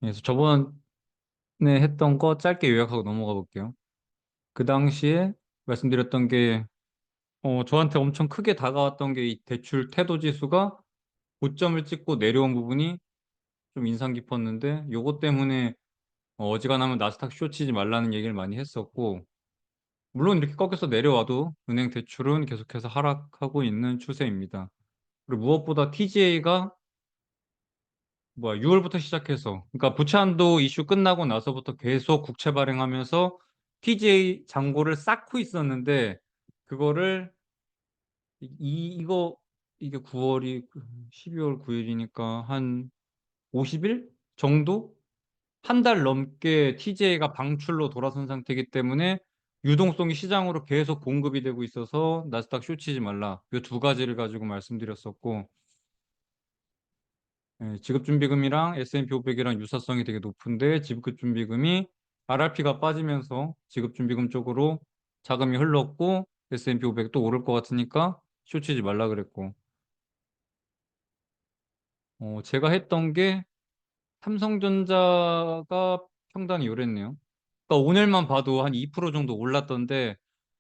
그래서 저번에 했던 거 짧게 요약하고 넘어가 볼게요. 그 당시에 말씀드렸던 게, 저한테 엄청 크게 다가왔던 게 이 대출 태도 지수가 고점을 찍고 내려온 부분이 좀 인상 깊었는데, 요것 때문에 어지간하면 나스닥 쇼치지 말라는 얘기를 많이 했었고, 물론 이렇게 꺾여서 내려와도 은행 대출은 계속해서 하락하고 있는 추세입니다. 그리고 무엇보다 TGA가 6월부터 시작해서, 그러니까 부채한도 이슈 끝나고 나서부터 계속 국채 발행하면서 TGA 잔고를 쌓고 있었는데, 그거를 이게 9월이 12월 9일이니까 한 50일 정도? 한 달 넘게 TGA가 방출로 돌아선 상태이기 때문에 유동성이 시장으로 계속 공급이 되고 있어서 나스닥 쇼치지 말라. 이 두 가지를 가지고 말씀드렸었고, 지급준비금이랑 S&P 500이랑 유사성이 되게 높은데 지급준비금이 RRP가 빠지면서 지급준비금 쪽으로 자금이 흘렀고 S&P 500도 오를 것 같으니까 쇼치지 말라 그랬고, 제가 했던 게 삼성전자가 평단이 요랬네요. 그러니까 오늘만 봐도 한 2% 정도 올랐던데,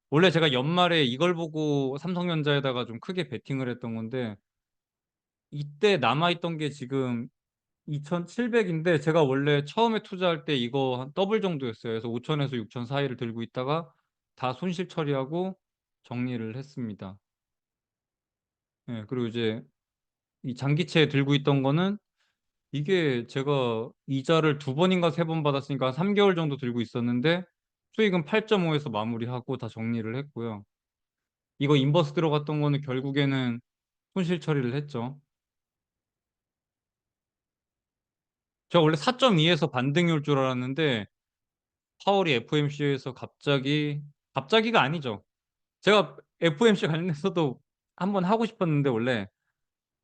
원래 제가 연말에 이걸 보고 삼성전자에다가 좀 크게 베팅을 했던 건데, 이때 남아있던 게 지금 2,700인데 제가 원래 처음에 투자할 때 이거 한 더블 정도였어요. 그래서 5천에서 6천 사이를 들고 있다가 다 손실 처리하고 정리를 했습니다. 그리고 이제 이 장기채 들고 있던 거는, 이게 제가 이자를 두 번인가 세 번 받았으니까 한 3개월 정도 들고 있었는데 수익은 8.5에서 마무리하고 다 정리를 했고요. 이거 인버스 들어갔던 거는 결국에는 손실 처리를 했죠. 제가 원래 4.2에서 반등이 올 줄 알았는데 파월이 FOMC에서 갑자기가 아니죠. 제가 FOMC 관련해서도 한번 하고 싶었는데, 원래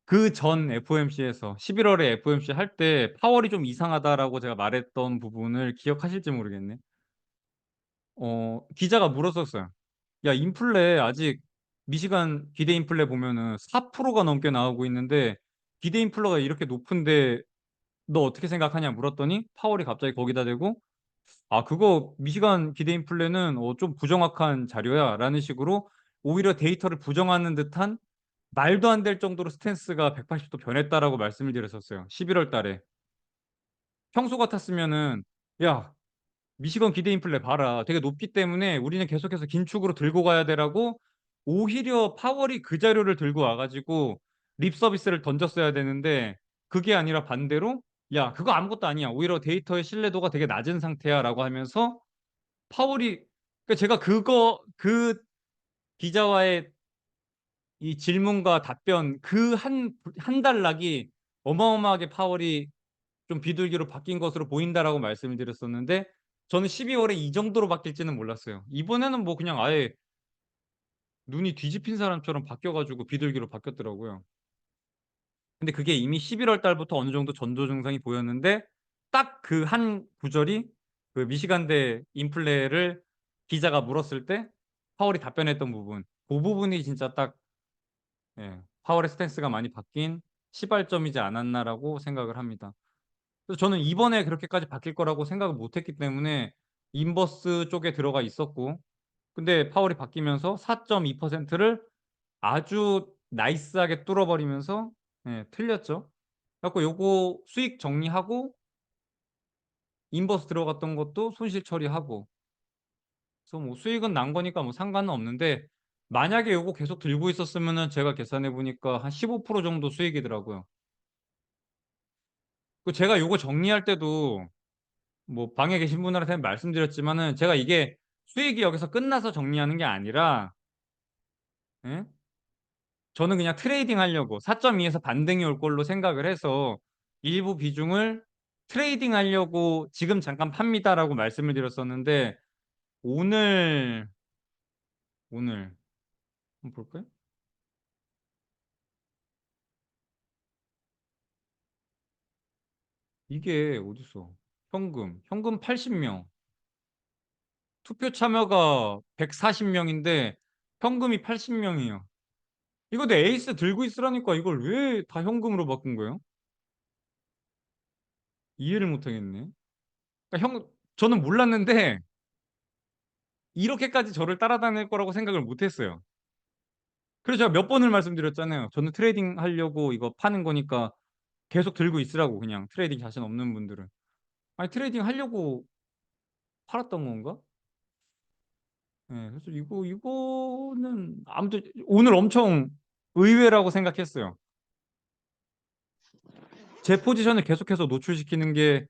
그 전 FOMC에서 11월에 FOMC 할 때 파월이 좀 이상하다라고 제가 말했던 부분을 기억하실지 모르겠네. 기자가 물었었어요. 야, 인플레 아직 미시간 기대 인플레 보면은 4%가 넘게 나오고 있는데 기대 인플레가 이렇게 높은데 너 어떻게 생각하냐 물었더니 파월이 갑자기 거기다 대고, 아, 그거 미시간 기대 인플레는 좀 부정확한 자료야 라는 식으로 오히려 데이터를 부정하는 듯한 말도 안 될 정도로 스탠스가 180도 변했다라고 말씀을 드렸었어요. 11월 달에. 평소 같았으면은, 야, 미시건 기대 인플레 봐라. 되게 높기 때문에 우리는 계속해서 긴축으로 들고 가야 되라고 오히려 파월이 그 자료를 들고 와가지고 립 서비스를 던졌어야 되는데, 그게 아니라 반대로, 야, 그거 아무것도 아니야. 오히려 데이터의 신뢰도가 되게 낮은 상태야 라고 하면서 파월이, 그러니까 제가 그 기자와의 이 질문과 답변 그 한 단락이 어마어마하게 파월이 좀 비둘기로 바뀐 것으로 보인다라고 말씀을 드렸었는데, 저는 12월에 이 정도로 바뀔지는 몰랐어요. 이번에는 뭐 그냥 아예 눈이 뒤집힌 사람처럼 바뀌어가지고 비둘기로 바뀌었더라고요. 근데 그게 이미 11월 달부터 어느 정도 전조 증상이 보였는데, 딱 그 한 구절이 그 미시간대 인플레를 기자가 물었을 때 파월이 답변했던 부분, 그 부분이 진짜 딱, 파월의 스탠스가 많이 바뀐 시발점이지 않았나라고 생각을 합니다. 그래서 저는 이번에 그렇게까지 바뀔 거라고 생각을 못했기 때문에 인버스 쪽에 들어가 있었고, 근데 파월이 바뀌면서 4.2%를 아주 나이스하게 뚫어버리면서, 틀렸죠. 그래서 요거 수익 정리하고 인버스 들어갔던 것도 손실 처리하고, 그래서 뭐 수익은 난 거니까 뭐 상관은 없는데, 만약에 요거 계속 들고 있었으면은 제가 계산해 보니까 한 15% 정도 수익이더라고요. 그 제가 요거 정리할 때도 뭐 방에 계신 분들한테 말씀드렸지만은, 제가 이게 수익이 여기서 끝나서 정리하는 게 아니라, 예? 저는 그냥 트레이딩 하려고 4.2에서 반등이 올 걸로 생각을 해서 일부 비중을 트레이딩 하려고 지금 잠깐 팝니다라고 말씀을 드렸었는데, 오늘 오늘 한번 볼까요? 이게 어딨어? 현금 80명, 투표 참여가 140명인데 현금이 80명이에요. 이거 내 에이스 들고 있으라니까 이걸 왜 다 현금으로 바꾼 거예요? 이해를 못하겠네. 그러니까 저는 몰랐는데 이렇게까지 저를 따라다닐 거라고 생각을 못했어요. 그래서 제가 몇 번을 말씀드렸잖아요. 저는 트레이딩 하려고 이거 파는 거니까 계속 들고 있으라고, 그냥 트레이딩 자신 없는 분들은. 아니, 트레이딩 하려고 팔았던 건가? 네, 그래서 이거는 아무튼 오늘 엄청 의외라고 생각했어요. 제 포지션을 계속해서 노출시키는 게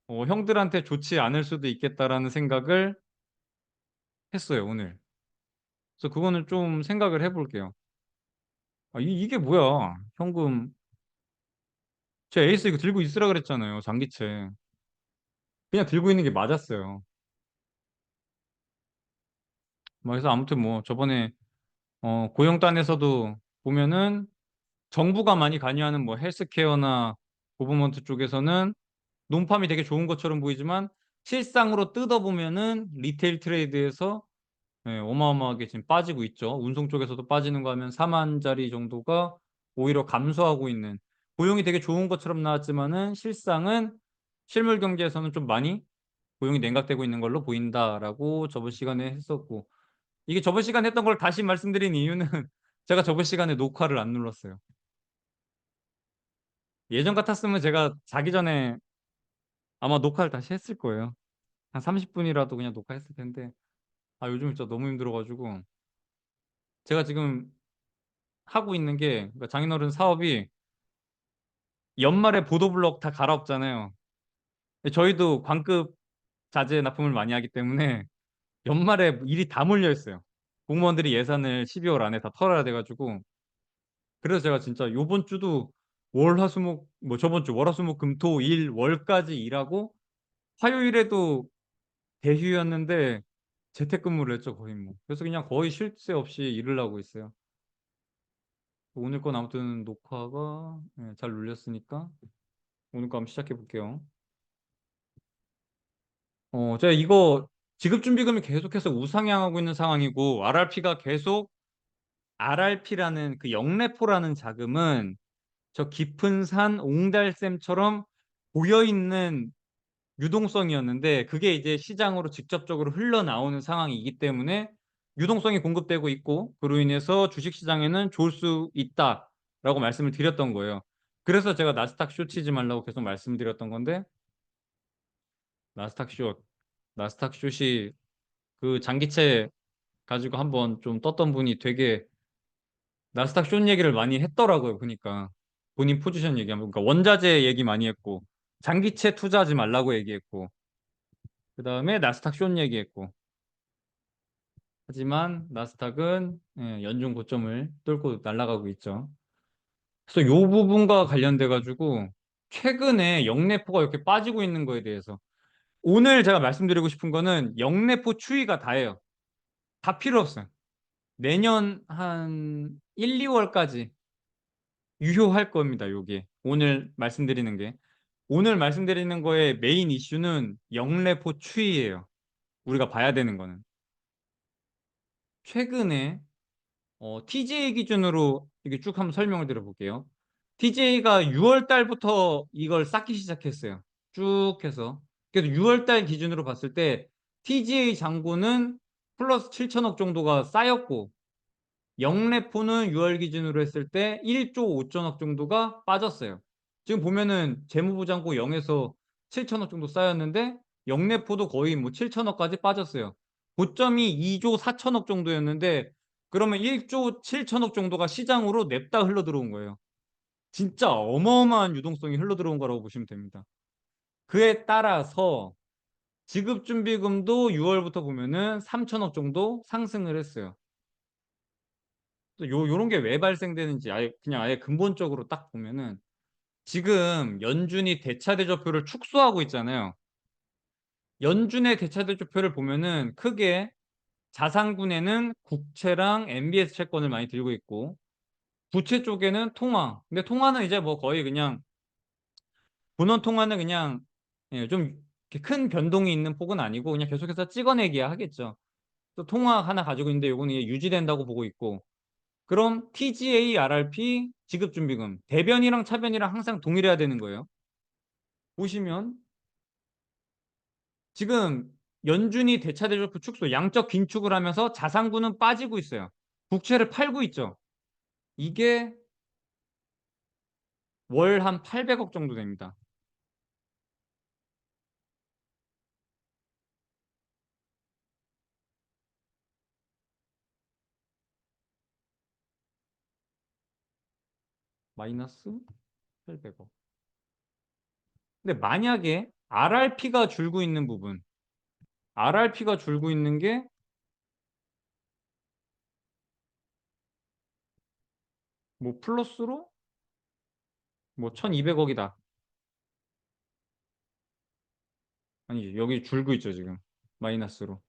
형들한테 좋지 않을 수도 있겠다라는 생각을 했어요, 오늘. 그래서 그거는 좀 생각을 해볼게요. 아, 이게 뭐야? 현금. 제 에이스 이거 들고 있으라 그랬잖아요, 장기채. 그냥 들고 있는 게 맞았어요. 그래서 아무튼 뭐 저번에 고용단에서도 보면은 정부가 많이 관여하는 뭐 헬스케어나 고브먼트 쪽에서는 논팜이 되게 좋은 것처럼 보이지만 실상으로 뜯어보면은 리테일 트레이드에서 어마어마하게 지금 빠지고 있죠. 운송 쪽에서도 빠지는 거 하면 4만짜리 정도가 오히려 감소하고 있는, 고용이 되게 좋은 것처럼 나왔지만은 실상은 실물 경제에서는 좀 많이 고용이 냉각되고 있는 걸로 보인다라고 저번 시간에 했었고, 이게 저번 시간에 했던 걸 다시 말씀드린 이유는 제가 저번 시간에 녹화를 안 눌렀어요. 예전 같았으면 제가 자기 전에 아마 녹화를 다시 했을 거예요. 한 30분이라도 그냥 녹화했을 텐데, 아, 요즘 진짜 너무 힘들어가지고. 제가 지금 하고 있는 게, 그러니까 장인어른 사업이 연말에 보도블록 다 갈아엎잖아요. 저희도 광급 자재 납품을 많이 하기 때문에 연말에 일이 다 몰려 있어요. 공무원들이 예산을 12월 안에 다 털어야 돼가지고. 그래서 제가 진짜 요번 주도 월화수목, 뭐 저번 주 월화수목금토일 월까지 일하고 화요일에도 대휴였는데 재택근무를 했죠, 거의 뭐. 그래서 그냥 거의 쉴 새 없이 일을 하고 있어요. 오늘 건 아무튼 녹화가 잘 눌렸으니까 오늘 거 한번 시작해 볼게요. 제가 이거 지급준비금이 계속해서 우상향하고 있는 상황이고, RRP가 계속, RRP라는 그 영래포라는 자금은 저 깊은 산 옹달샘처럼 고여있는 유동성이었는데, 그게 이제 시장으로 직접적으로 흘러나오는 상황이기 때문에 유동성이 공급되고 있고, 그로 인해서 주식시장에는 좋을 수 있다라고 말씀을 드렸던 거예요. 그래서 제가 나스닥 숏 치지 말라고 계속 말씀드렸던 건데, 나스닥 숏, 나스닥 숏이 그 장기채 가지고 한번 좀 떴던 분이 되게 나스닥 숏 얘기를 많이 했더라고요. 그러니까 본인 포지션 얘기하면, 그러니까 원자재 얘기 많이 했고, 장기채 투자하지 말라고 얘기했고, 그 다음에 나스닥 숏 얘기했고. 하지만 나스닥은 연중 고점을 뚫고 날아가고 있죠. 그래서 이 부분과 관련돼 가지고 최근에 영래포가 이렇게 빠지고 있는 거에 대해서 오늘 제가 말씀드리고 싶은 거는, 영래포 추이가 다예요. 다 필요 없어요. 내년 한 1, 2월까지 유효할 겁니다. 요게 오늘 말씀드리는 게, 오늘 말씀드리는 거의 메인 이슈는 영래포 추이예요. 우리가 봐야 되는 거는 최근에 TJ 기준으로 이게 쭉 한번 설명을 드려볼게요. TJ가 6월 달부터 이걸 쌓기 시작했어요. 쭉 해서. 그래서 6월 달 기준으로 봤을 때 TJ 잔고는 플러스 7천억 정도가 쌓였고, 영래포는 6월 기준으로 했을 때 1조 5천억 정도가 빠졌어요. 지금 보면은 재무부 잔고 0에서 7천억 정도 쌓였는데 영래포도 거의 뭐 7천억까지 빠졌어요. 고점이 2조 4천억 정도였는데, 그러면 1조 7천억 정도가 시장으로 냅다 흘러 들어온 거예요. 진짜 어마어마한 유동성이 흘러 들어온 거라고 보시면 됩니다. 그에 따라서 지급준비금도 6월부터 보면은 3천억 정도 상승을 했어요. 요런 게 왜 발생되는지 아예 그냥 아예 근본적으로 딱 보면은, 지금 연준이 대차대조표를 축소하고 있잖아요. 연준의 대차대조표를 보면은 크게 자산군에는 국채랑 MBS 채권을 많이 들고 있고, 부채 쪽에는 통화. 근데 통화는 이제 뭐 거의 그냥 분원 통화는 그냥 좀 큰 변동이 있는 폭은 아니고 그냥 계속해서 찍어내기야 하겠죠. 또 통화 하나 가지고 있는데 요거는 이제 유지된다고 보고 있고, 그럼 TGA, RRP, 지급준비금, 대변이랑 차변이랑 항상 동일해야 되는 거예요. 보시면 지금 연준이 대차대조표 축소, 양적 긴축을 하면서 자산구는 빠지고 있어요. 국채를 팔고 있죠. 이게 월 한 800억 정도 됩니다. 마이너스 800억. 근데 만약에 RRP가 줄고 있는 부분, RRP가 줄고 있는 게 뭐 플러스로 뭐 1200억이다. 아니, 여기 줄고 있죠, 지금. 마이너스로.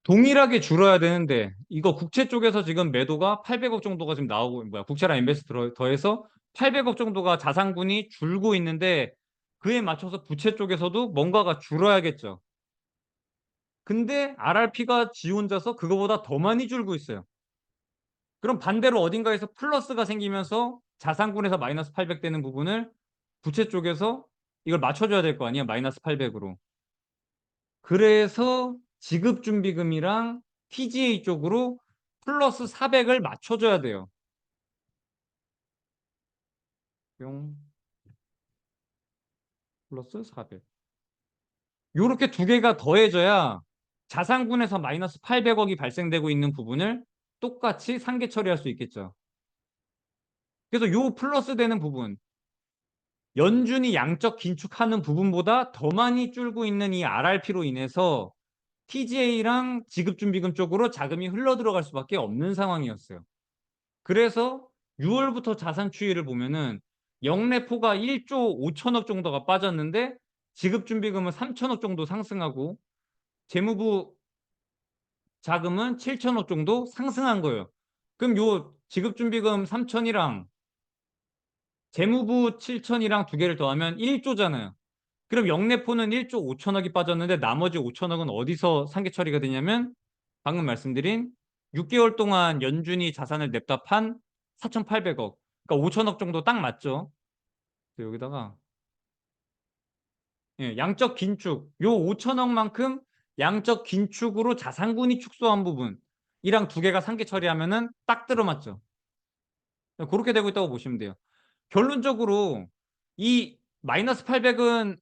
동일하게 줄어야 되는데 이거 국채 쪽에서 지금 매도가 800억 정도가 지금 나오고 뭐야 국채랑 엠베스 더해서 800억 정도가 자산군이 줄고 있는데 그에 맞춰서 부채 쪽에서도 뭔가가 줄어야겠죠. 근데 RRP가 지 혼자서 그거보다 더 많이 줄고 있어요. 그럼 반대로 어딘가에서 플러스가 생기면서 자산군에서 마이너스 800 되는 부분을 부채 쪽에서 이걸 맞춰줘야 될 거 아니야 마이너스 800으로. 그래서 지급준비금이랑 TGA 쪽으로 플러스 400을 맞춰줘야 돼요. 용 플러스 400. 요렇게 두 개가 더해져야 자산군에서 마이너스 800억이 발생되고 있는 부분을 똑같이 상계 처리할 수 있겠죠. 그래서 요 플러스 되는 부분, 연준이 양적 긴축하는 부분보다 더 많이 줄고 있는 이 RRP로 인해서 TGA랑 지급준비금 쪽으로 자금이 흘러 들어갈 수밖에 없는 상황이었어요. 그래서 6월부터 자산 추이를 보면은 영래포가 1조 5천억 정도가 빠졌는데 지급준비금은 3천억 정도 상승하고 재무부 자금은 7천억 정도 상승한 거예요. 그럼 요 지급준비금 3천이랑 재무부 7천이랑 두 개를 더하면 1조잖아요. 그럼 영래포는 1조 5천억이 빠졌는데 나머지 5천억은 어디서 상계 처리가 되냐면 방금 말씀드린 6개월 동안 연준이 자산을 냅다 판 4,800억. 그러니까 5천억 정도 딱 맞죠. 여기다가 예, 양적 긴축. 요 5천억만큼 양적 긴축으로 자산군이 축소한 부분이랑 두 개가 상계 처리하면은 딱 들어맞죠. 그렇게 되고 있다고 보시면 돼요. 결론적으로 이 마이너스 800은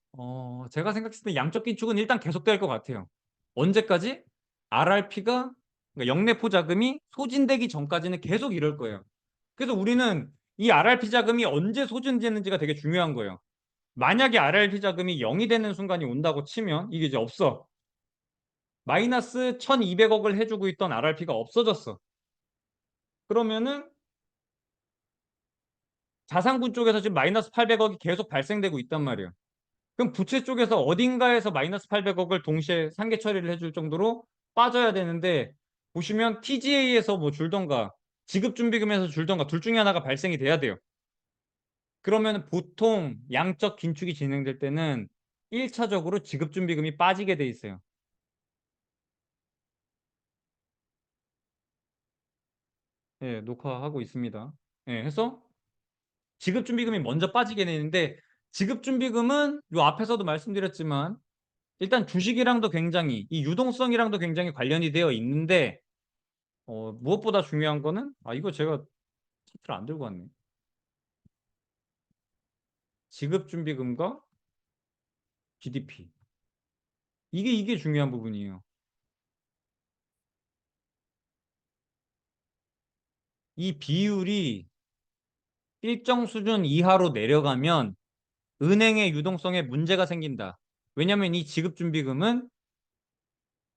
제가 생각했을 때 양적 긴축은 일단 계속될 것 같아요. 언제까지? RRP가 그러니까 영내포 자금이 소진되기 전까지는 계속 이럴 거예요. 그래서 우리는 이 RRP 자금이 언제 소진되는지가 되게 중요한 거예요. 만약에 RRP 자금이 0이 되는 순간이 온다고 치면 이게 이제 없어. 마이너스 1200억을 해주고 있던 RRP가 없어졌어. 그러면은 자산군 쪽에서 지금 마이너스 800억이 계속 발생되고 있단 말이에요. 그럼 부채 쪽에서 어딘가에서 마이너스 800억을 동시에 상계 처리를 해줄 정도로 빠져야 되는데 보시면 TGA에서 뭐 줄던가 지급준비금에서 줄던가 둘 중에 하나가 발생이 돼야 돼요. 그러면 보통 양적 긴축이 진행될 때는 1차적으로 지급준비금이 빠지게 돼 있어요. 예, 녹화하고 있습니다. 예, 해서 지급준비금이 먼저 빠지게 되는데 지급준비금은 요 앞에서도 말씀드렸지만 일단 주식이랑도 굉장히 이 유동성이랑도 굉장히 관련이 되어 있는데 무엇보다 중요한 거는 이거 제가 차트를 안 들고 왔네. 지급준비금과 GDP 이게 중요한 부분이에요. 이 비율이 일정 수준 이하로 내려가면 은행의 유동성에 문제가 생긴다. 왜냐하면 이 지급준비금은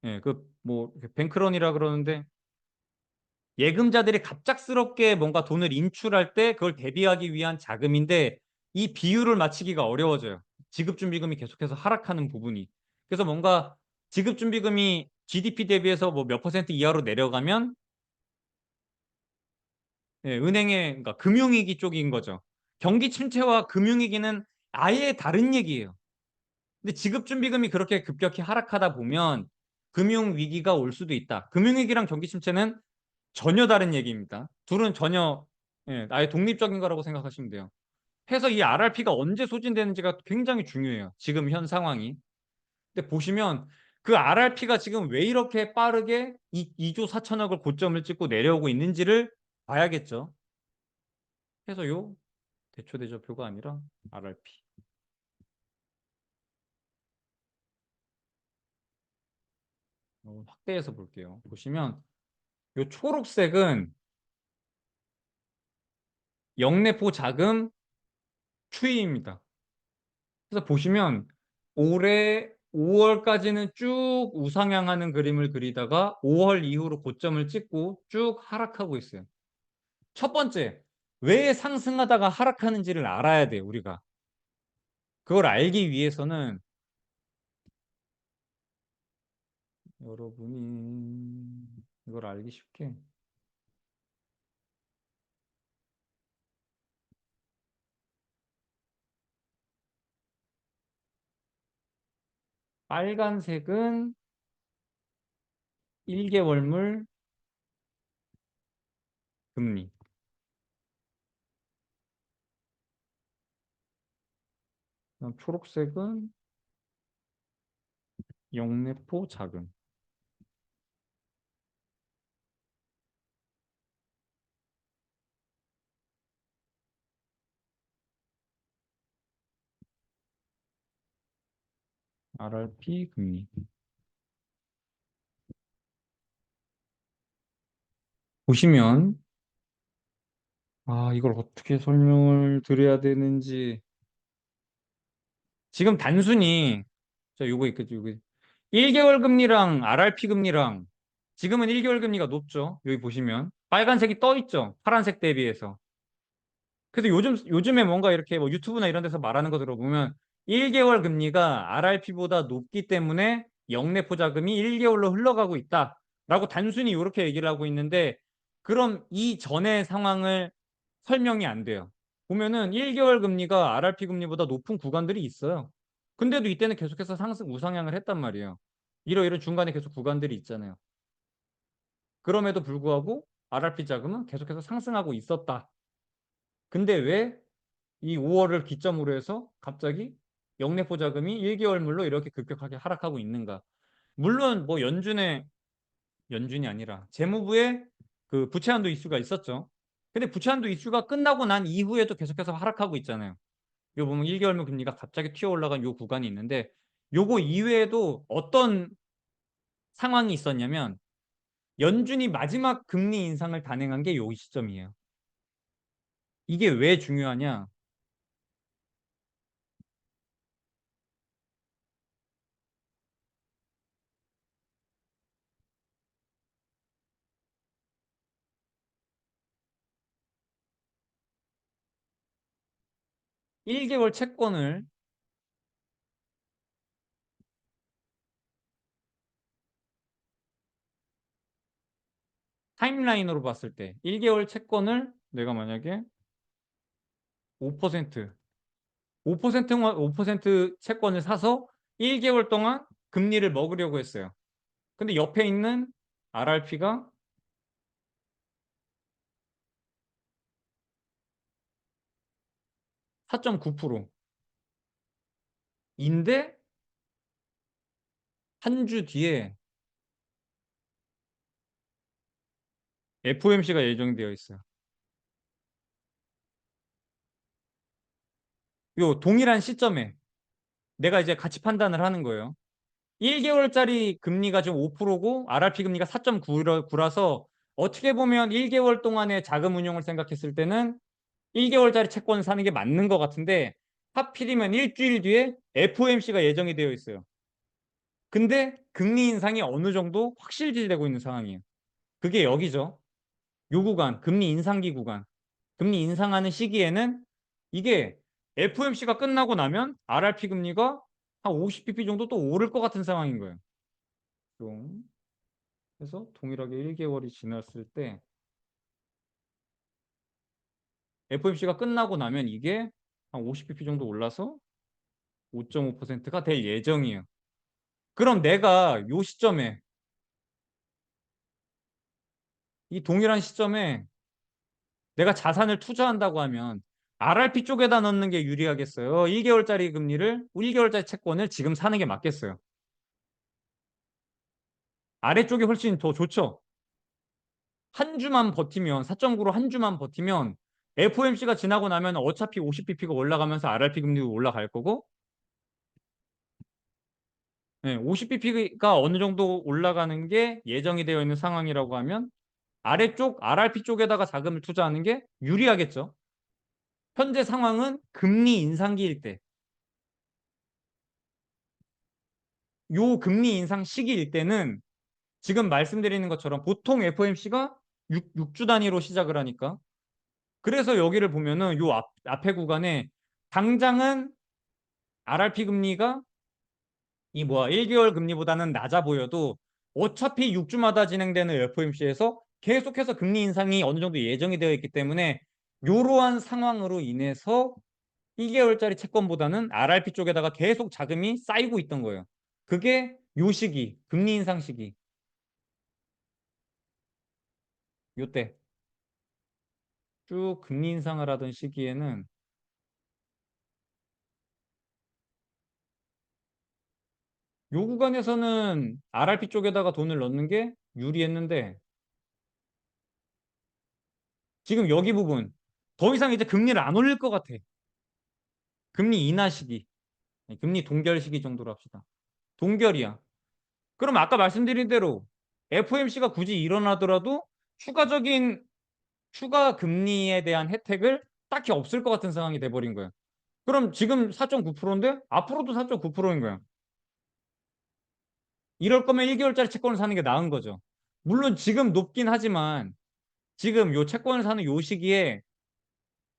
예, 그뭐 뱅크런이라 그러는데 예금자들이 갑작스럽게 뭔가 돈을 인출할 때 그걸 대비하기 위한 자금인데 이 비율을 맞추기가 어려워져요. 지급준비금이 계속해서 하락하는 부분이. 그래서 뭔가 지급준비금이 GDP 대비해서 뭐 몇 퍼센트 이하로 내려가면 예, 은행의 그러니까 금융위기 쪽인 거죠. 경기 침체와 금융위기는 아예 다른 얘기예요. 근데 지급준비금이 그렇게 급격히 하락하다 보면 금융위기가 올 수도 있다. 금융위기랑 경기 침체는 전혀 다른 얘기입니다. 둘은 전혀 아예 독립적인 거라고 생각하시면 돼요. 해서 이 RRP가 언제 소진되는지가 굉장히 중요해요. 지금 현 상황이. 근데 보시면 그 RRP가 지금 왜 이렇게 빠르게 2조 4천억을 고점을 찍고 내려오고 있는지를 봐야겠죠. 그래서 요 대초대조표가 아니라 RRP. 확대해서 볼게요. 보시면 요 초록색은 영내포 자금 추이입니다. 그래서 보시면 올해 5월까지는 쭉 우상향하는 그림을 그리다가 5월 이후로 고점을 찍고 쭉 하락하고 있어요. 첫 번째, 왜 상승하다가 하락하는지를 알아야 돼요, 우리가. 그걸 알기 위해서는 여러분이 이걸 알기 쉽게 빨간색은 1개월물 금리, 그다음 초록색은 영내포 자금. RRP 금리. 보시면 이걸 어떻게 설명을 드려야 되는지 지금 단순히 요거 있겠죠. 요거 1개월 금리랑 RRP 금리랑 지금은 1개월 금리가 높죠. 여기 보시면 빨간색이 떠 있죠. 파란색 대비해서. 그래서 요즘에 뭔가 이렇게 뭐 유튜브나 이런 데서 말하는 거 들어보면 1개월 금리가 RRP보다 높기 때문에 영내포 자금이 1개월로 흘러가고 있다라고 단순히 이렇게 얘기를 하고 있는데 그럼 이 전의 상황을 설명이 안 돼요. 보면은 1개월 금리가 RRP 금리보다 높은 구간들이 있어요. 근데도 이때는 계속해서 상승 우상향을 했단 말이에요. 이런 중간에 계속 구간들이 있잖아요. 그럼에도 불구하고 RRP 자금은 계속해서 상승하고 있었다. 근데 왜 이 5월을 기점으로 해서 갑자기 영내포 자금이 1개월물로 이렇게 급격하게 하락하고 있는가? 물론 뭐 연준이 아니라 재무부의 그 부채한도 이슈가 있었죠. 근데 부채한도 이슈가 끝나고 난 이후에도 계속해서 하락하고 있잖아요. 요 보면 1개월물 금리가 갑자기 튀어 올라간 요 구간이 있는데 요거 이외에도 어떤 상황이 있었냐면 연준이 마지막 금리 인상을 단행한 게 요 시점이에요. 이게 왜 중요하냐? 1개월 채권을 타임라인으로 봤을 때 1개월 채권을 내가 만약에 5% 5% 채권을 사서 1개월 동안 금리를 먹으려고 했어요. 근데 옆에 있는 RRP가 4.9%인데 한 주 뒤에 FOMC가 예정되어 있어요. 요 동일한 시점에 내가 이제 같이 판단을 하는 거예요. 1개월짜리 금리가 지금 5%고 RRP 금리가 4.9라서 어떻게 보면 1개월 동안의 자금 운용을 생각했을 때는 1개월짜리 채권을 사는 게 맞는 것 같은데 하필이면 일주일 뒤에 FOMC가 예정이 되어 있어요. 근데 금리 인상이 어느 정도 확실시되고 있는 상황이에요. 그게 여기죠. 요 구간, 금리 인상기 구간. 금리 인상하는 시기에는 이게 FOMC가 끝나고 나면 RRP 금리가 한 50bp 정도 또 오를 것 같은 상황인 거예요. 좀 그래서 동일하게 1개월이 지났을 때 FOMC가 끝나고 나면 이게 한 50bp 정도 올라서 5.5%가 될 예정이에요. 그럼 내가 요 시점에 이 동일한 시점에 내가 자산을 투자한다고 하면 RRP 쪽에다 넣는 게 유리하겠어요? 1개월짜리 금리를, 1개월짜리 채권을 지금 사는 게 맞겠어요? 아래쪽이 훨씬 더 좋죠? 한 주만 버티면, 4.9로 한 주만 버티면 FOMC가 지나고 나면 어차피 50bp가 올라가면서 RRP 금리도 올라갈 거고, 네, 50bp가 어느 정도 올라가는 게 예정이 되어 있는 상황이라고 하면 아래쪽 RRP 쪽에다가 자금을 투자하는 게 유리하겠죠. 현재 상황은 금리 인상기일 때, 요 금리 인상 시기일 때는 지금 말씀드리는 것처럼 보통 FOMC가 6주 단위로 시작을 하니까 그래서 여기를 보면은 요 앞에 구간에 당장은 RRP 금리가 이 뭐야 1개월 금리보다는 낮아 보여도 어차피 6주마다 진행되는 FOMC에서 계속해서 금리 인상이 어느 정도 예정이 되어 있기 때문에 이러한 상황으로 인해서 1개월짜리 채권보다는 RRP 쪽에다가 계속 자금이 쌓이고 있던 거예요. 그게 요 시기, 금리 인상 시기, 요때 쭉 금리 인상을 하던 시기에는 요 구간에서는 RRP 쪽에다가 돈을 넣는 게 유리했는데 지금 여기 부분 더 이상 이제 금리를 안 올릴 것 같아. 금리 인하 시기, 금리 동결 시기 정도로 합시다. 동결이야. 그럼 아까 말씀드린 대로 FOMC가 굳이 일어나더라도 추가적인 추가 금리에 대한 혜택을 딱히 없을 것 같은 상황이 돼버린 거예요. 그럼 지금 4.9%인데 앞으로도 4.9%인 거예요. 이럴 거면 1개월짜리 채권을 사는 게 나은 거죠. 물론 지금 높긴 하지만 지금 요 채권을 사는 요 시기에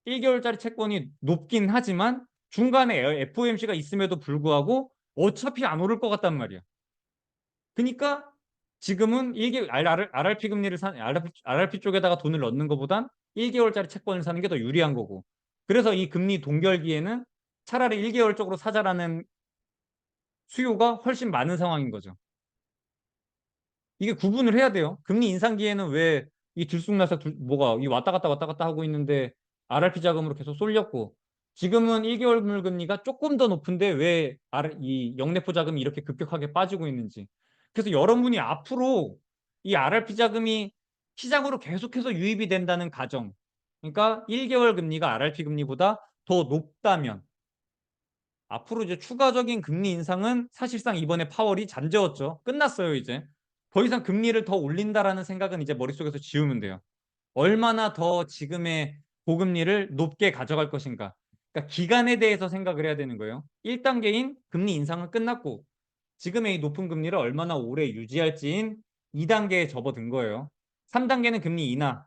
1개월짜리 채권이 높긴 하지만 중간에 FOMC가 있음에도 불구하고 어차피 안 오를 것 같단 말이야. 그러니까 지금은 1개 RRP 금리를 RRP 쪽에다가 돈을 넣는 것보단 1개월짜리 채권을 사는 게 더 유리한 거고. 그래서 이 금리 동결기에는 차라리 1개월 쪽으로 사자라는 수요가 훨씬 많은 상황인 거죠. 이게 구분을 해야 돼요. 금리 인상기에는 왜 이 들쑥날싹 뭐가 이 왔다 갔다 하고 있는데 RRP 자금으로 계속 쏠렸고 지금은 1개월 금리가 조금 더 높은데 왜 이 영내포 자금이 이렇게 급격하게 빠지고 있는지. 그래서 여러분이 앞으로 이 RRP 자금이 시장으로 계속해서 유입이 된다는 가정. 그러니까 1개월 금리가 RRP 금리보다 더 높다면 앞으로 이제 추가적인 금리 인상은 사실상 이번에 파월이 잠재웠죠. 끝났어요, 이제. 더 이상 금리를 더 올린다라는 생각은 이제 머릿속에서 지우면 돼요. 얼마나 더 지금의 고금리를 높게 가져갈 것인가. 그러니까 기간에 대해서 생각을 해야 되는 거예요. 1단계인 금리 인상은 끝났고 지금의 이 높은 금리를 얼마나 오래 유지할지인 2단계에 접어든 거예요. 3단계는 금리 인하.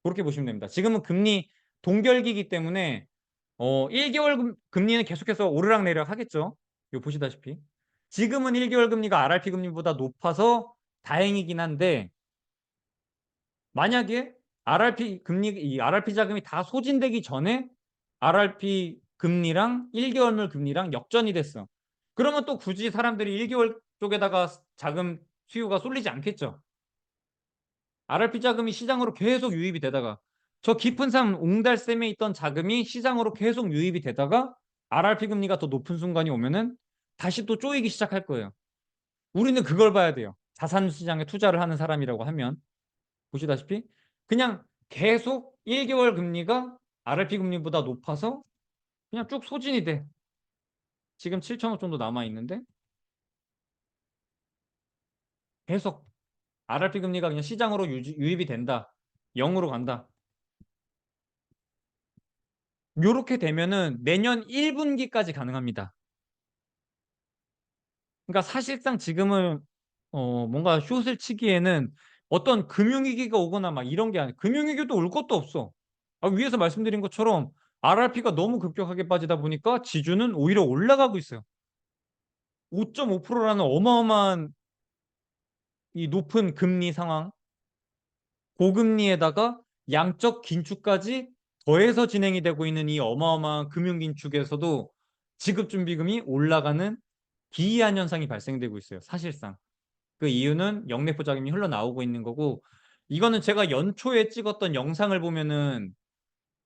그렇게 보시면 됩니다. 지금은 금리 동결기이기 때문에 1개월 금리는 계속해서 오르락내리락 하겠죠. 요 보시다시피. 지금은 1개월 금리가 RRP 금리보다 높아서 다행이긴 한데 만약에 이 RRP 자금이 다 소진되기 전에 RRP 금리랑 1개월물 금리랑 역전이 됐어. 그러면 또 굳이 사람들이 1개월 쪽에다가 자금 수요가 쏠리지 않겠죠. RRP 자금이 시장으로 계속 유입이 되다가 저 깊은 산 옹달샘에 있던 자금이 시장으로 계속 유입이 되다가 RRP 금리가 더 높은 순간이 오면은 다시 또 쪼이기 시작할 거예요. 우리는 그걸 봐야 돼요. 자산 시장에 투자를 하는 사람이라고 하면 보시다시피 그냥 계속 1개월 금리가 RRP 금리보다 높아서 그냥 쭉 소진이 돼. 지금 7천억 정도 남아 있는데 계속 RRP 금리가 그냥 시장으로 유입이 된다. 0으로 간다. 요렇게 되면은 내년 1분기까지 가능합니다. 그러니까 사실상 지금은 뭔가 숏을 치기에는 어떤 금융위기가 오거나 막 이런 게 아니라 금융위기도 올 것도 없어. 위에서 말씀드린 것처럼 RRP가 너무 급격하게 빠지다 보니까 지주는 오히려 올라가고 있어요. 5.5%라는 어마어마한 이 높은 금리 상황, 고금리에다가 양적 긴축까지 더해서 진행이 되고 있는 이 어마어마한 금융 긴축에서도 지급준비금이 올라가는 기이한 현상이 발생되고 있어요. 사실상. 그 이유는 영내포 자금이 흘러나오고 있는 거고 이거는 제가 연초에 찍었던 영상을 보면은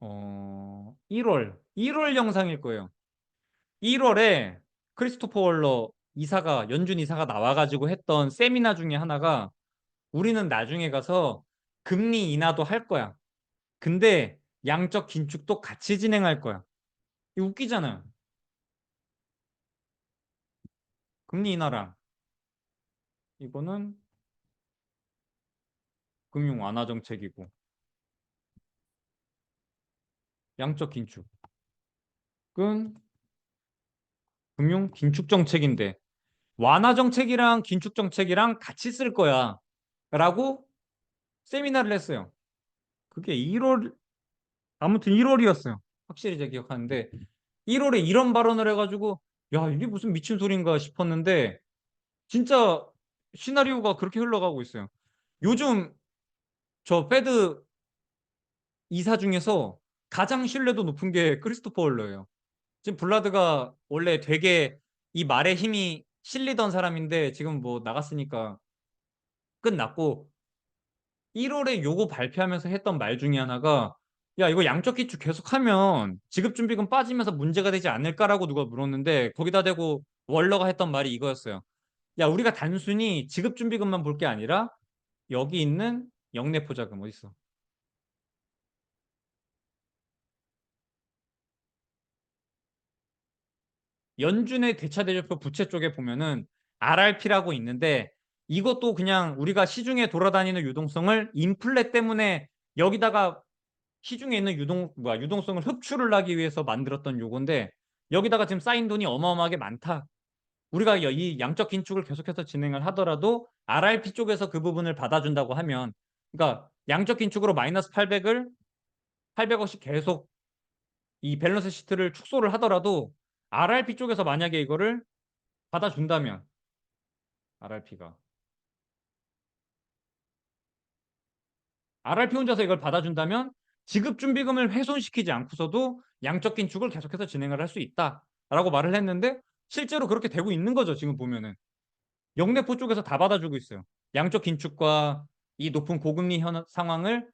1월 영상일 거예요. 1월에 크리스토퍼 월러 이사가, 연준 이사가 나와가지고 했던 세미나 중에 하나가 우리는 나중에 가서 금리 인하도 할 거야. 근데 양적 긴축도 같이 진행할 거야. 이거 웃기잖아요. 금리 인하랑 이거는 금융 완화 정책이고 양적 긴축은 금융 긴축 정책인데 완화 정책이랑 긴축 정책이랑 같이 쓸 거야. 라고 세미나를 했어요. 그게 1월, 아무튼 1월이었어요. 확실히 제가 기억하는데 1월에 이런 발언을 해가지고 야, 이게 무슨 미친 소린가 싶었는데 진짜 시나리오가 그렇게 흘러가고 있어요. 요즘 저 패드 이사 중에서 가장 신뢰도 높은 게 크리스토퍼 월러예요. 지금 블라드가 원래 되게 이 말에 힘이 실리던 사람인데 지금 뭐 나갔으니까 끝났고 1월에 요거 발표하면서 했던 말 중에 하나가 야, 이거 양적 기축 계속하면 지급준비금 빠지면서 문제가 되지 않을까라고 누가 물었는데 거기다 대고 월러가 했던 말이 이거였어요. 야, 우리가 단순히 지급준비금만 볼 게 아니라 여기 있는 영내포자금 어디 있어? 연준의 대차대조표 부채 쪽에 보면은 RRP라고 있는데 이것도 그냥 우리가 시중에 돌아다니는 유동성을 인플레 때문에 여기다가 시중에 있는 유동성을 흡출을 하기 위해서 만들었던 요건데 여기다가 지금 쌓인 돈이 어마어마하게 많다. 우리가 이 양적 긴축을 계속해서 진행을 하더라도 RRP 쪽에서 그 부분을 받아준다고 하면 그러니까 양적 긴축으로 마이너스 800억씩 계속 이 밸런스 시트를 축소를 하더라도 RRP 쪽에서 만약에 이거를 받아준다면 RRP가 RRP 혼자서 이걸 받아준다면 지급준비금을 훼손시키지 않고서도 양적 긴축을 계속해서 진행을 할 수 있다라고 말을 했는데 실제로 그렇게 되고 있는 거죠. 지금 보면은 영내포 쪽에서 다 받아주고 있어요. 양적 긴축과 이 높은 고금리 상황을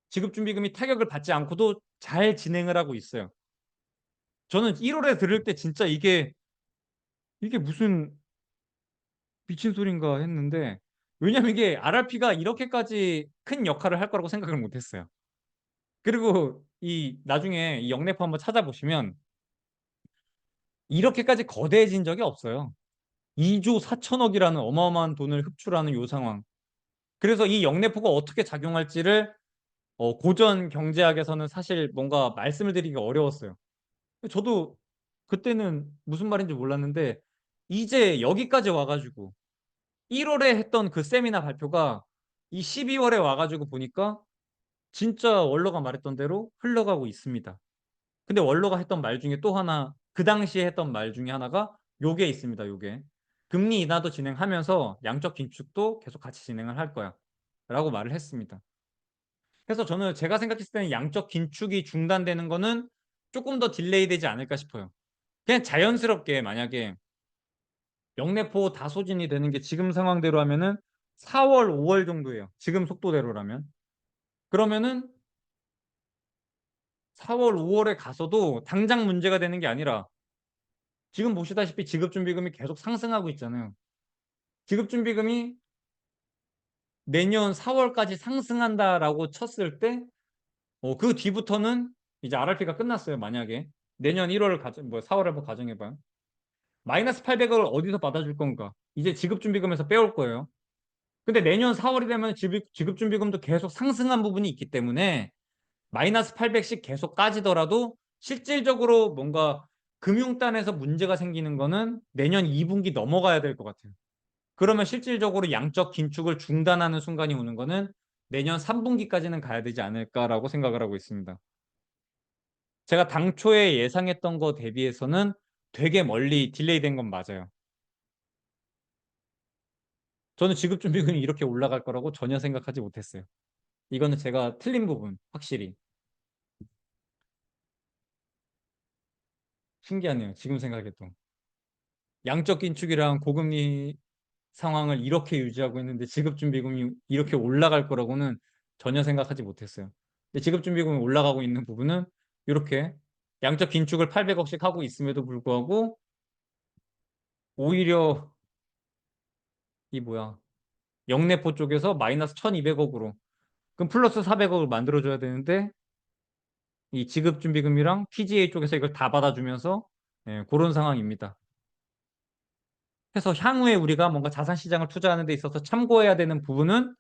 지급준비금이 타격을 받지 않고도 잘 진행을 하고 있어요. 저는 1월에 들을 때 진짜 이게 무슨 미친 소린가 했는데 왜냐면 이게 RRP가 이렇게까지 큰 역할을 할 거라고 생각을 못했어요. 그리고 이 나중에 이 영내포 한번 찾아보시면 이렇게까지 거대해진 적이 없어요. 2조 4천억이라는 어마어마한 돈을 흡출하는 요 상황. 그래서 이 영내포가 어떻게 작용할지를 고전 경제학에서는 사실 뭔가 말씀을 드리기가 어려웠어요. 저도 그때는 무슨 말인지 몰랐는데 이제 여기까지 와가지고 1월에 했던 그 세미나 발표가 이 12월에 와가지고 보니까 진짜 원로가 말했던 대로 흘러가고 있습니다. 근데 원로가 했던 말 중에 또 하나, 그 당시에 했던 말 중에 하나가 요게 있습니다. 요게. 금리 인하도 진행하면서 양적 긴축도 계속 같이 진행을 할 거야. 라고 말을 했습니다. 그래서 저는 제가 생각했을 때는 양적 긴축이 중단되는 거는 조금 더 딜레이 되지 않을까 싶어요. 그냥 자연스럽게 만약에 영내포 다 소진이 되는 게 지금 상황대로 하면은 4월, 5월 정도예요. 지금 속도대로라면. 그러면은 4월, 5월에 가서도 당장 문제가 되는 게 아니라 지금 보시다시피 지급준비금이 계속 상승하고 있잖아요. 지급준비금이 내년 4월까지 상승한다라고 쳤을 때, 그 뒤부터는 이제 RRP가 끝났어요. 만약에 내년 1월 뭐 4월에 한번 가정해봐요. 마이너스 800억을 어디서 받아줄 건가? 이제 지급준비금에서 빼올 거예요. 근데 내년 4월이 되면 지급준비금도 계속 상승한 부분이 있기 때문에 마이너스 800씩 계속 까지더라도 실질적으로 뭔가 금융단에서 문제가 생기는 거는 내년 2분기 넘어가야 될 것 같아요. 그러면 실질적으로 양적 긴축을 중단하는 순간이 오는 거는 내년 3분기까지는 가야 되지 않을까라고 생각을 하고 있습니다. 제가 당초에 예상했던 거 대비해서는 되게 멀리 딜레이 된 건 맞아요. 저는 지급준비금이 이렇게 올라갈 거라고 전혀 생각하지 못했어요. 이거는 제가 틀린 부분, 확실히. 신기하네요. 지금 생각해도. 양적 긴축이랑 고금리 상황을 이렇게 유지하고 있는데 지급준비금이 이렇게 올라갈 거라고는 전혀 생각하지 못했어요. 근데 지급준비금이 올라가고 있는 부분은 이렇게 양적 긴축을 800억씩 하고 있음에도 불구하고 오히려 이 뭐야 영내포 쪽에서 마이너스 1200억으로 그럼 플러스 400억을 만들어줘야 되는데 이 지급준비금이랑 PGA 쪽에서 이걸 다 받아주면서 그런 상황입니다. 그래서 향후에 우리가 뭔가 자산시장을 투자하는 데 있어서 참고해야 되는 부분은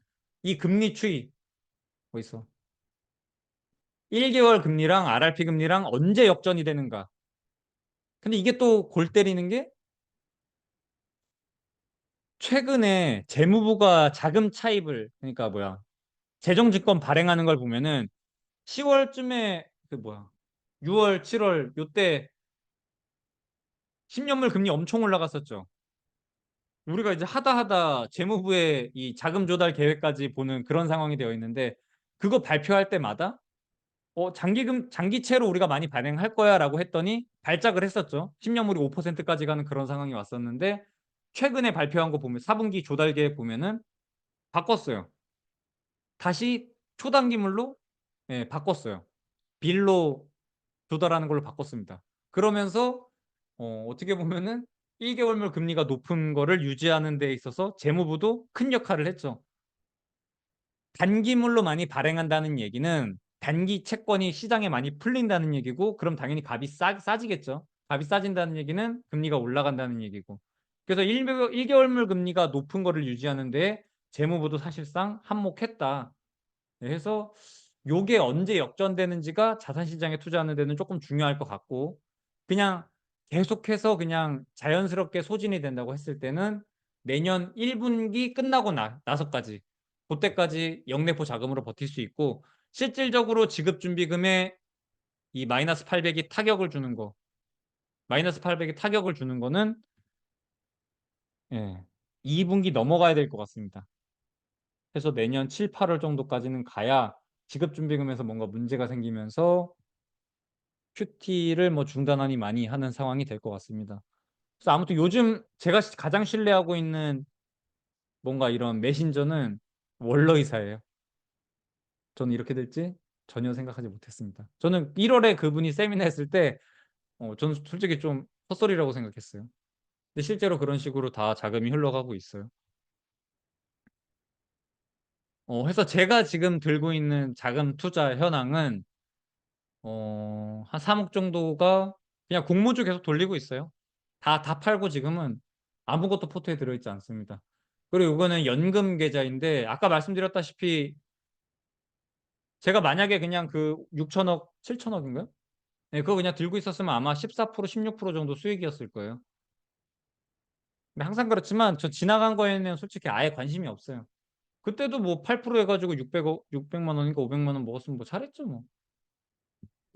이 금리 추이 뭐 있어? 1개월 금리랑 RRP 금리랑 언제 역전이 되는가? 근데 이게 또 골 때리는 게 최근에 재무부가 자금 차입을 그러니까 뭐야 재정증권 발행하는 걸 보면은 10월쯤에 그 뭐야 6월, 7월 요때 10년물 금리 엄청 올라갔었죠. 우리가 이제 하다 하다 재무부의 이 자금 조달 계획까지 보는 그런 상황이 되어 있는데 그거 발표할 때마다 장기채로 우리가 많이 발행할 거야라고 했더니 발작을 했었죠. 10년물이 5%까지 가는 그런 상황이 왔었는데 최근에 발표한 거 보면 4분기 조달 계획 보면은 바꿨어요. 다시 초단기물로 바꿨어요. 빌로 조달하는 걸로 바꿨습니다. 그러면서 어떻게 보면은 1개월물 금리가 높은 거를 유지하는 데 있어서 재무부도 큰 역할을 했죠. 단기물로 많이 발행한다는 얘기는 단기 채권이 시장에 많이 풀린다는 얘기고 그럼 당연히 값이 싸지겠죠. 값이 싸진다는 얘기는 금리가 올라간다는 얘기고. 그래서 1개월물 금리가 높은 거를 유지하는데 재무부도 사실상 한몫했다. 그래서 요게 언제 역전되는지가 자산시장에 투자하는 데는 조금 중요할 것 같고 그냥 계속해서 그냥 자연스럽게 소진이 된다고 했을 때는 내년 1분기 끝나고 나서까지 그때까지 영내포 자금으로 버틸 수 있고 실질적으로 지급준비금에 이 마이너스 800이 타격을 주는 거 마이너스 800이 타격을 주는 거는 2분기 넘어가야 될 것 같습니다. 해서 내년 7, 8월 정도까지는 가야 지급준비금에서 뭔가 문제가 생기면서 QT를 뭐 중단하니 많이 하는 상황이 될 것 같습니다. 그래서 아무튼 요즘 제가 가장 신뢰하고 있는 뭔가 이런 메신저는 월러이사예요. 저는 이렇게 될지 전혀 생각하지 못했습니다. 저는 1월에 그분이 세미나 했을 때 저는 솔직히 좀 헛소리라고 생각했어요. 근데 실제로 그런 식으로 다 자금이 흘러가고 있어요. 해서 제가 지금 들고 있는 자금 투자 현황은 한 3억 정도가 그냥 공모주 계속 돌리고 있어요. 다 팔고 지금은 아무것도 포트에 들어있지 않습니다. 그리고 이거는 연금 계좌인데 아까 말씀드렸다시피 제가 만약에 그냥 그 6천억, 7천억인가요? 네, 그거 그냥 들고 있었으면 아마 14%, 16% 정도 수익이었을 거예요. 근데 항상 그렇지만 저 지나간 거에는 솔직히 아예 관심이 없어요. 그때도 뭐 8% 해가지고 600억, 600만 원인가 500만 원 먹었으면 뭐 잘했죠 뭐.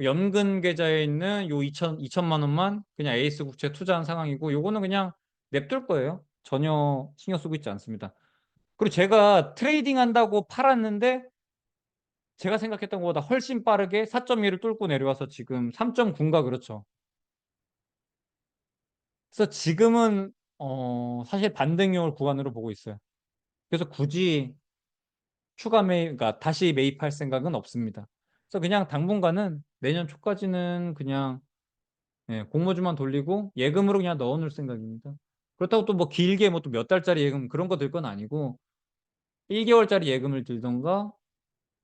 연금 계좌에 있는 요 2천만 원만 그냥 에이스 국채 투자한 상황이고 요거는 그냥 냅둘 거예요. 전혀 신경 쓰고 있지 않습니다. 그리고 제가 트레이딩 한다고 팔았는데 제가 생각했던 것보다 훨씬 빠르게 4.1을 뚫고 내려와서 지금 3.9인가 그렇죠. 그래서 지금은 사실 반등용 구간으로 보고 있어요. 그래서 굳이 추가 매입, 그러니까 다시 매입할 생각은 없습니다. 그래서 그냥 당분간은 내년 초까지는 그냥 공모주만 돌리고 예금으로 그냥 넣어놓을 생각입니다. 그렇다고 또 뭐 길게 뭐 또 몇 달짜리 예금 그런 거 들 건 아니고 1개월짜리 예금을 들던가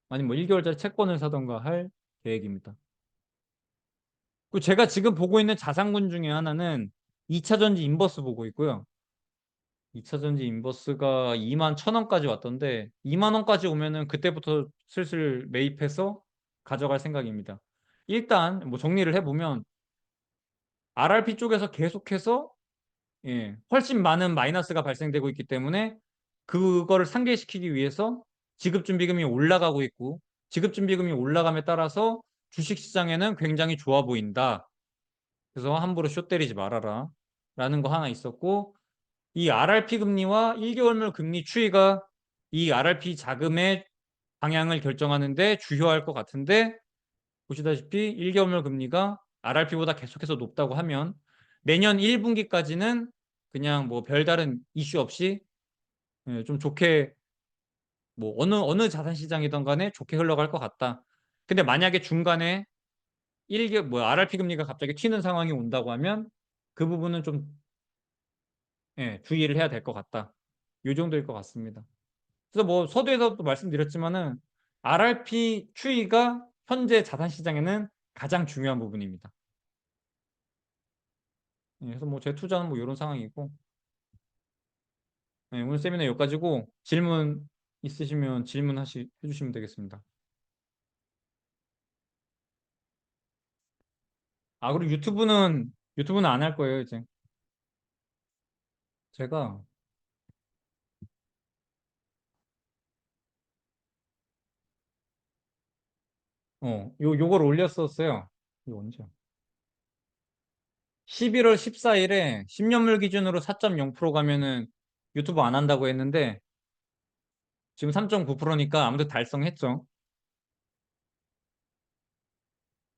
아니면 뭐 1개월짜리 채권을 사던가 할 계획입니다. 그리고 제가 지금 보고 있는 자산군 중에 하나는 2차전지 인버스 보고 있고요. 2차전지 인버스가 2만 1,000원까지 왔던데 2만 원까지 오면은 그때부터 슬슬 매입해서 가져갈 생각입니다. 일단 뭐 정리를 해보면 RRP 쪽에서 계속해서 훨씬 많은 마이너스가 발생되고 있기 때문에 그거를 상쇄시키기 위해서 지급준비금이 올라가고 있고 지급준비금이 올라감에 따라서 주식시장에는 굉장히 좋아 보인다. 그래서 함부로 숏 때리지 말아라. 라는 거 하나 있었고 이 RRP 금리와 1개월물 금리 추이가 이 RRP 자금의 방향을 결정하는데 주요할 것 같은데 보시다시피 1개월물 금리가 RRP보다 계속해서 높다고 하면 내년 1분기까지는 그냥 뭐 별다른 이슈 없이 좀 좋게 뭐 어느 자산 시장이든 간에 좋게 흘러갈 것 같다. 근데 만약에 중간에 RRP 금리가 갑자기 튀는 상황이 온다고 하면 그 부분은 좀 예, 주의를 해야 될 것 같다. 이 정도일 것 같습니다. 그래서 뭐 서두에서도 말씀드렸지만은 RRP 추이가 현재 자산 시장에는 가장 중요한 부분입니다. 예, 그래서 뭐 재투자는 뭐 이런 상황이고 예, 오늘 세미나 여기까지고 질문 있으시면 해주시면 되겠습니다. 아, 그리고 유튜브는 안 할 거예요, 이제. 제가 요걸 올렸었어요. 이거 언제야? 11월 14일에 10년물 기준으로 4.0% 가면은 유튜브 안 한다고 했는데 지금 3.9%니까 아무도 달성했죠.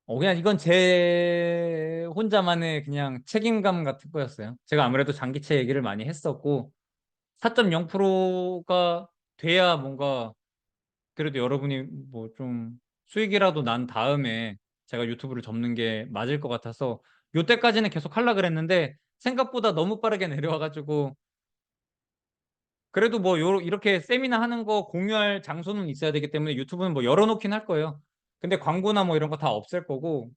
그냥 이건 제 혼자만의 그냥 책임감 같은 거였어요. 제가 아무래도 장기채 얘기를 많이 했었고 4.0%가 돼야 뭔가 그래도 여러분이 뭐 좀 수익이라도 난 다음에 제가 유튜브를 접는 게 맞을 것 같아서 요때까지는 계속 하려 그랬는데 생각보다 너무 빠르게 내려와가지고 그래도 뭐 이렇게 세미나 하는 거 공유할 장소는 있어야 되기 때문에 유튜브는 뭐 열어놓긴 할 거예요. 근데 광고나 뭐 이런 거 다 없앨 거고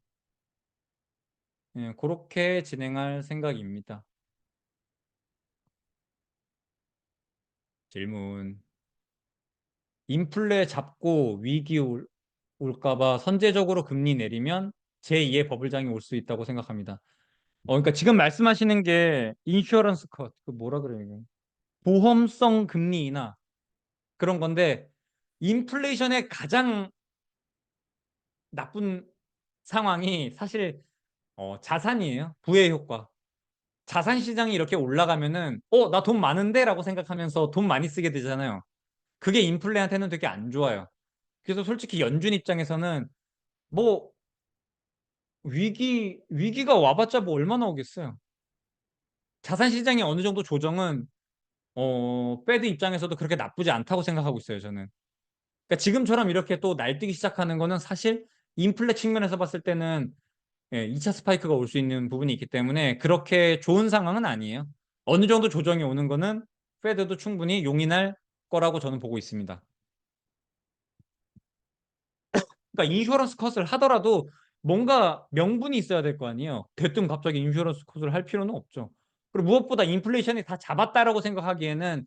예, 그렇게 진행할 생각입니다. 질문. 인플레 잡고 올까 봐 선제적으로 금리 내리면 제2의 버블장이 올 수 있다고 생각합니다. 그러니까 지금 말씀하시는 게 인슈어런스 컷, 그 뭐라 그래요, 이거? 보험성 금리 인하 그런 건데 인플레이션의 가장 나쁜 상황이 사실 자산이에요. 부의 효과. 자산 시장이 이렇게 올라가면은 나 돈 많은데라고 생각하면서 돈 많이 쓰게 되잖아요. 그게 인플레한테는 되게 안 좋아요. 그래서 솔직히 연준 입장에서는 뭐 위기가 와봤자 뭐 얼마나 오겠어요. 자산 시장의 어느 정도 조정은 패드 입장에서도 그렇게 나쁘지 않다고 생각하고 있어요, 저는. 그러니까 지금처럼 이렇게 또 날뛰기 시작하는 거는 사실 인플레 측면에서 봤을 때는 2차 스파이크가 올 수 있는 부분이 있기 때문에 그렇게 좋은 상황은 아니에요. 어느 정도 조정이 오는 거는 패드도 충분히 용인할 거라고 저는 보고 있습니다. 그러니까 인슈어런스 컷을 하더라도 뭔가 명분이 있어야 될 거 아니에요. 대뜸 갑자기 인슈어런스 컷을 할 필요는 없죠. 그리고 무엇보다 인플레이션이 다 잡았다라고 생각하기에는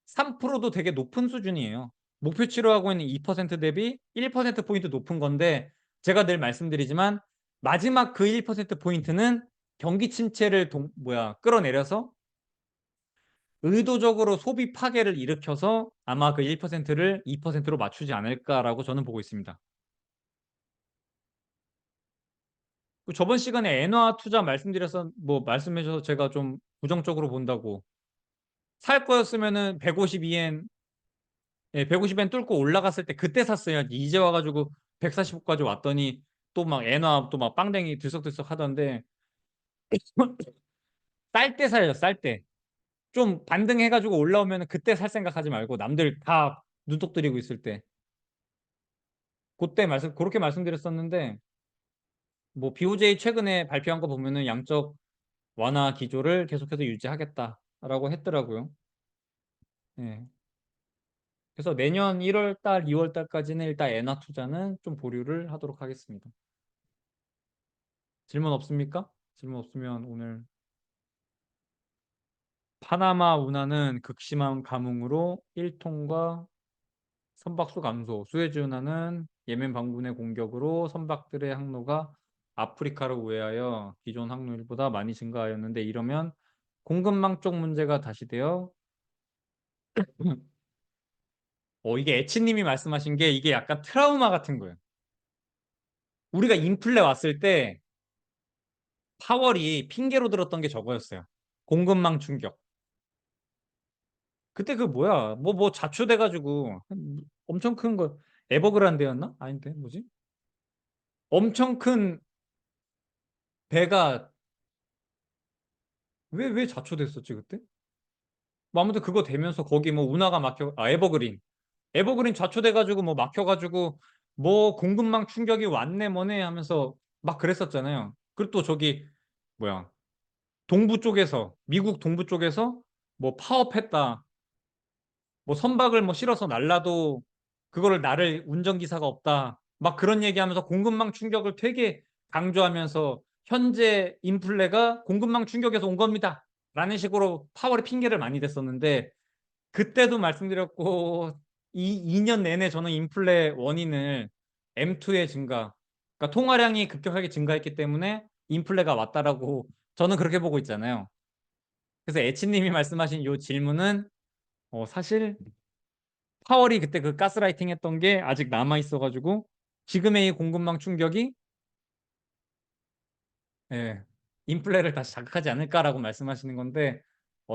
3%도 되게 높은 수준이에요. 목표치로 하고 있는 2% 대비 1%포인트 높은 건데 제가 늘 말씀드리지만 마지막 그 1%포인트는 경기 침체를 끌어내려서 의도적으로 소비 파괴를 일으켜서 아마 그 1%를 2%로 맞추지 않을까라고 저는 보고 있습니다. 그 저번 시간에 엔화 투자 말씀해 주셔서 제가 좀 부정적으로 본다고 살 거였으면은 152엔 150엔 뚫고 올라갔을 때 그때 샀어야지. 이제 와가지고 145까지 왔더니 또 막 엔화 또 막 빵댕이 들썩들썩 하던데 쌀 때 사요, 쌀 때. 좀 반등해가지고 올라오면 그때 살 생각하지 말고 남들 다 눈독 들이고 있을 때 그때 그렇게 말씀드렸었는데 뭐 BOJ 최근에 발표한 거 보면은 양적 완화 기조를 계속해서 유지하겠다라고 했더라고요. 예. 그래서 내년 1월 달, 2월 달까지는 일단 엔화 투자는 좀 보류를 하도록 하겠습니다. 질문 없습니까? 질문 없으면 오늘 파나마 운하는 극심한 가뭄으로 1톤과 선박수 감소, 수에즈 운하는 예멘 반군의 공격으로 선박들의 항로가 아프리카로 우회하여 기존 항로일보다 많이 증가하였는데 이러면 공급망 쪽 문제가 다시 되어 이게 애치님이 말씀하신 게 이게 약간 트라우마 같은 거예요. 우리가 인플레 왔을 때 파월이 핑계로 들었던 게 저거였어요. 공급망 충격. 그때 그 뭐야? 뭐 자초돼가지고 엄청 큰 거 에버그란데였나? 아닌데 뭐지? 엄청 큰 배가 왜 자초됐었지 그때? 뭐 아무튼 그거 되면서 거기 뭐 운하가 막혀 에버그린 자초돼가지고 뭐 막혀가지고 뭐 공급망 충격이 왔네 뭐네 하면서 막 그랬었잖아요. 그리고 또 저기 뭐야 동부 쪽에서 미국 동부 쪽에서 뭐 파업했다. 뭐 선박을 뭐 실어서 날라도 그거를 나를 운전기사가 없다. 막 그런 얘기하면서 공급망 충격을 되게 강조하면서 현재 인플레가 공급망 충격에서 온 겁니다. 라는 식으로 파월이 핑계를 많이 댔었는데 그때도 말씀드렸고 이 2년 내내 저는 인플레 원인을 M2의 증가, 그러니까 통화량이 급격하게 증가했기 때문에 인플레가 왔다라고 저는 그렇게 보고 있잖아요. 그래서 애치님이 말씀하신 이 질문은 사실 파월이 그때 그 가스라이팅 했던 게 아직 남아 있어가지고 지금의 이 공급망 충격이 예, 인플레를 다시 자극하지 않을까라고 말씀하시는 건데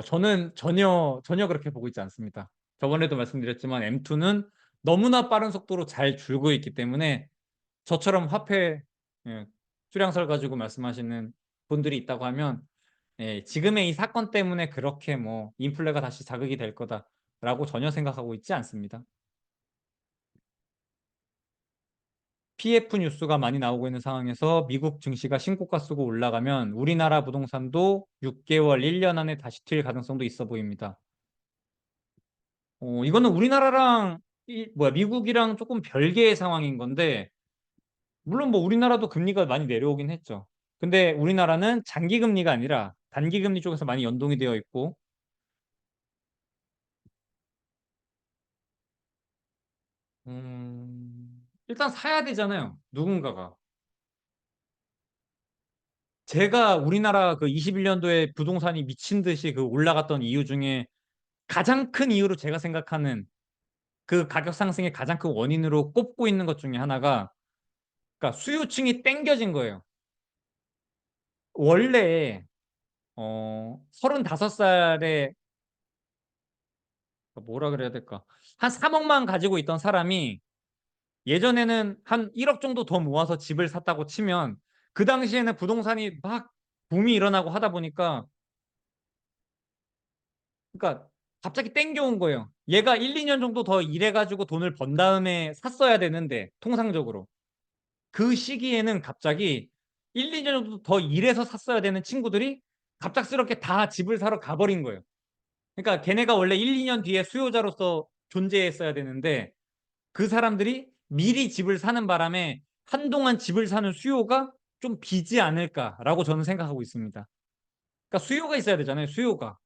저는 전혀 그렇게 보고 있지 않습니다. 저번에도 말씀드렸지만 M2는 너무나 빠른 속도로 잘 줄고 있기 때문에 저처럼 화폐 예, 수량설 가지고 말씀하시는 분들이 있다고 하면 예, 지금의 이 사건 때문에 그렇게 뭐 인플레가 다시 자극이 될 거다라고 전혀 생각하고 있지 않습니다. PF 뉴스가 많이 나오고 있는 상황에서 미국 증시가 신고가 쓰고 올라가면 우리나라 부동산도 6개월, 1년 안에 다시 튈 가능성도 있어 보입니다. 이거는 우리나라랑 미국이랑 조금 별개의 상황인 건데 물론 뭐 우리나라도 금리가 많이 내려오긴 했죠. 근데 우리나라는 장기 금리가 아니라 단기 금리 쪽에서 많이 연동이 되어 있고 일단 사야 되잖아요. 누군가가. 제가 우리나라 그 21년도에 부동산이 미친 듯이 그 올라갔던 이유 중에 가장 큰 이유로 제가 생각하는 그 가격 상승의 가장 큰 원인으로 꼽고 있는 것 중에 하나가 그러니까 수요층이 땡겨진 거예요. 원래 35살에 뭐라 그래야 될까? 한 3억만 가지고 있던 사람이 예전에는 한 1억 정도 더 모아서 집을 샀다고 치면 그 당시에는 부동산이 막 붐이 일어나고 하다 보니까 그러니까 갑자기 땡겨온 거예요. 얘가 1, 2년 정도 더 일해가지고 돈을 번 다음에 샀어야 되는데 통상적으로 그 시기에는 갑자기 1, 2년 정도 더 일해서 샀어야 되는 친구들이 갑작스럽게 다 집을 사러 가버린 거예요. 그러니까 걔네가 원래 1, 2년 뒤에 수요자로서 존재했어야 되는데 그 사람들이 미리 집을 사는 바람에 한동안 집을 사는 수요가 좀 비지 않을까라고 저는 생각하고 있습니다. 그러니까 수요가 있어야 되잖아요. 수요가.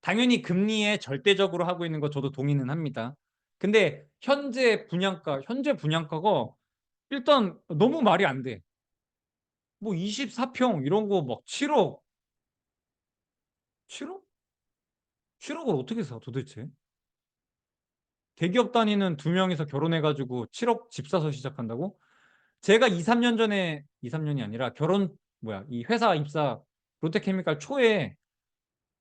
당연히 금리에 절대적으로 하고 있는 거 저도 동의는 합니다. 근데 현재 분양가가 일단 너무 말이 안 돼. 뭐 24평 이런 거 막 7억, 7억? 7억을 어떻게 사 도대체? 대기업 다니는 두 명이서 결혼해가지고 7억 집 사서 시작한다고? 제가 2, 3년 전에, 2, 3년이 아니라 이 회사 입사 롯데케미칼 초에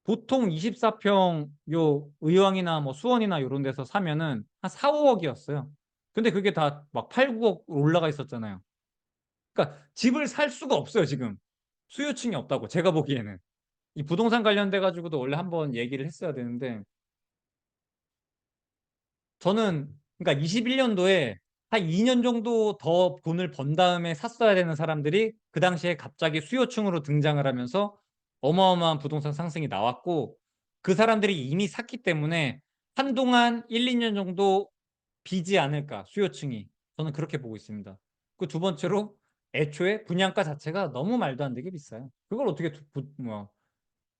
보통 24평 요 의왕이나 뭐 수원이나 이런 데서 사면은 한 4, 5억이었어요. 근데 그게 다 막 8, 9억 올라가 있었잖아요. 그러니까 집을 살 수가 없어요, 지금. 수요층이 없다고 제가 보기에는. 이 부동산 관련돼 가지고도 원래 한번 얘기를 했어야 되는데 저는 그러니까 21년도에 한 2년 정도 더 돈을 번 다음에 샀어야 되는 사람들이 그 당시에 갑자기 수요층으로 등장을 하면서 어마어마한 부동산 상승이 나왔고 그 사람들이 이미 샀기 때문에 한동안 1, 2년 정도 비지 않을까 수요층이 저는 그렇게 보고 있습니다. 그 두 번째로 애초에 분양가 자체가 너무 말도 안 되게 비싸요. 그걸 어떻게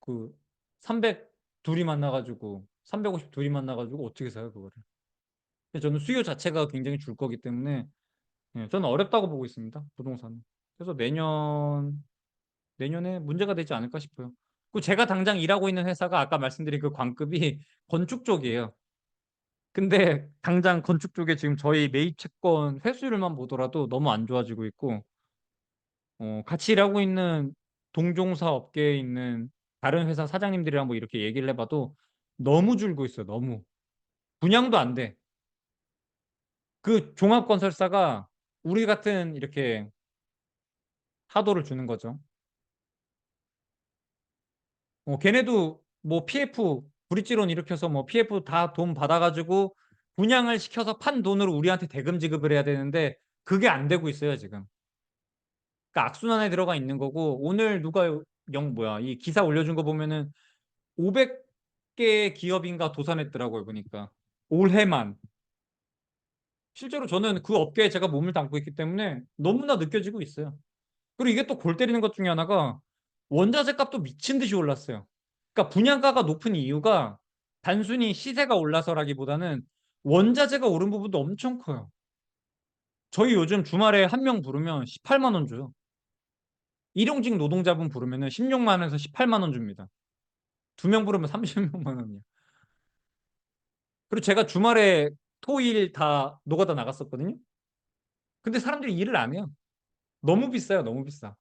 그 300 둘이 만나가지고 350 둘이 만나가지고 어떻게 사요 그거를? 근데 저는 수요 자체가 굉장히 줄 거기 때문에 저는 어렵다고 보고 있습니다. 부동산은. 그래서 내년에 문제가 되지 않을까 싶어요. 그 제가 당장 일하고 있는 회사가 아까 말씀드린 그 관급이 건축 쪽이에요. 근데 당장 건축 쪽에 지금 저희 매입 채권 회수율만 보더라도 너무 안 좋아지고 있고 같이 일하고 있는 동종사 업계에 있는 다른 회사 사장님들이랑 뭐 이렇게 얘기를 해봐도 너무 줄고 있어요. 너무. 분양도 안 돼. 그 종합건설사가 우리 같은 이렇게 하도를 주는 거죠. 걔네도 뭐 PF 브릿지론 일으켜서 뭐 PF 다 돈 받아가지고 분양을 시켜서 판 돈으로 우리한테 대금 지급을 해야 되는데 그게 안 되고 있어요, 지금. 그러니까 악순환에 들어가 있는 거고 오늘 누가 이 기사 올려준 거 보면은 500개 기업인가 도산했더라고요, 보니까. 올해만. 실제로 저는 그 업계에 제가 몸을 담고 있기 때문에 너무나 느껴지고 있어요. 그리고 이게 또 골 때리는 것 중에 하나가 원자재 값도 미친 듯이 올랐어요. 그러니까 분양가가 높은 이유가 단순히 시세가 올라서라기보다는 원자재가 오른 부분도 엄청 커요. 저희 요즘 주말에 한 명 부르면 18만 원 줘요. 일용직 노동자분 부르면 16만 원에서 18만 원 줍니다. 두 명 부르면 30만 원이에요. 그리고 제가 주말에 토일 다 노가다 나갔었거든요. 근데 사람들이 일을 안 해요. 너무 비싸요, 너무 비싸.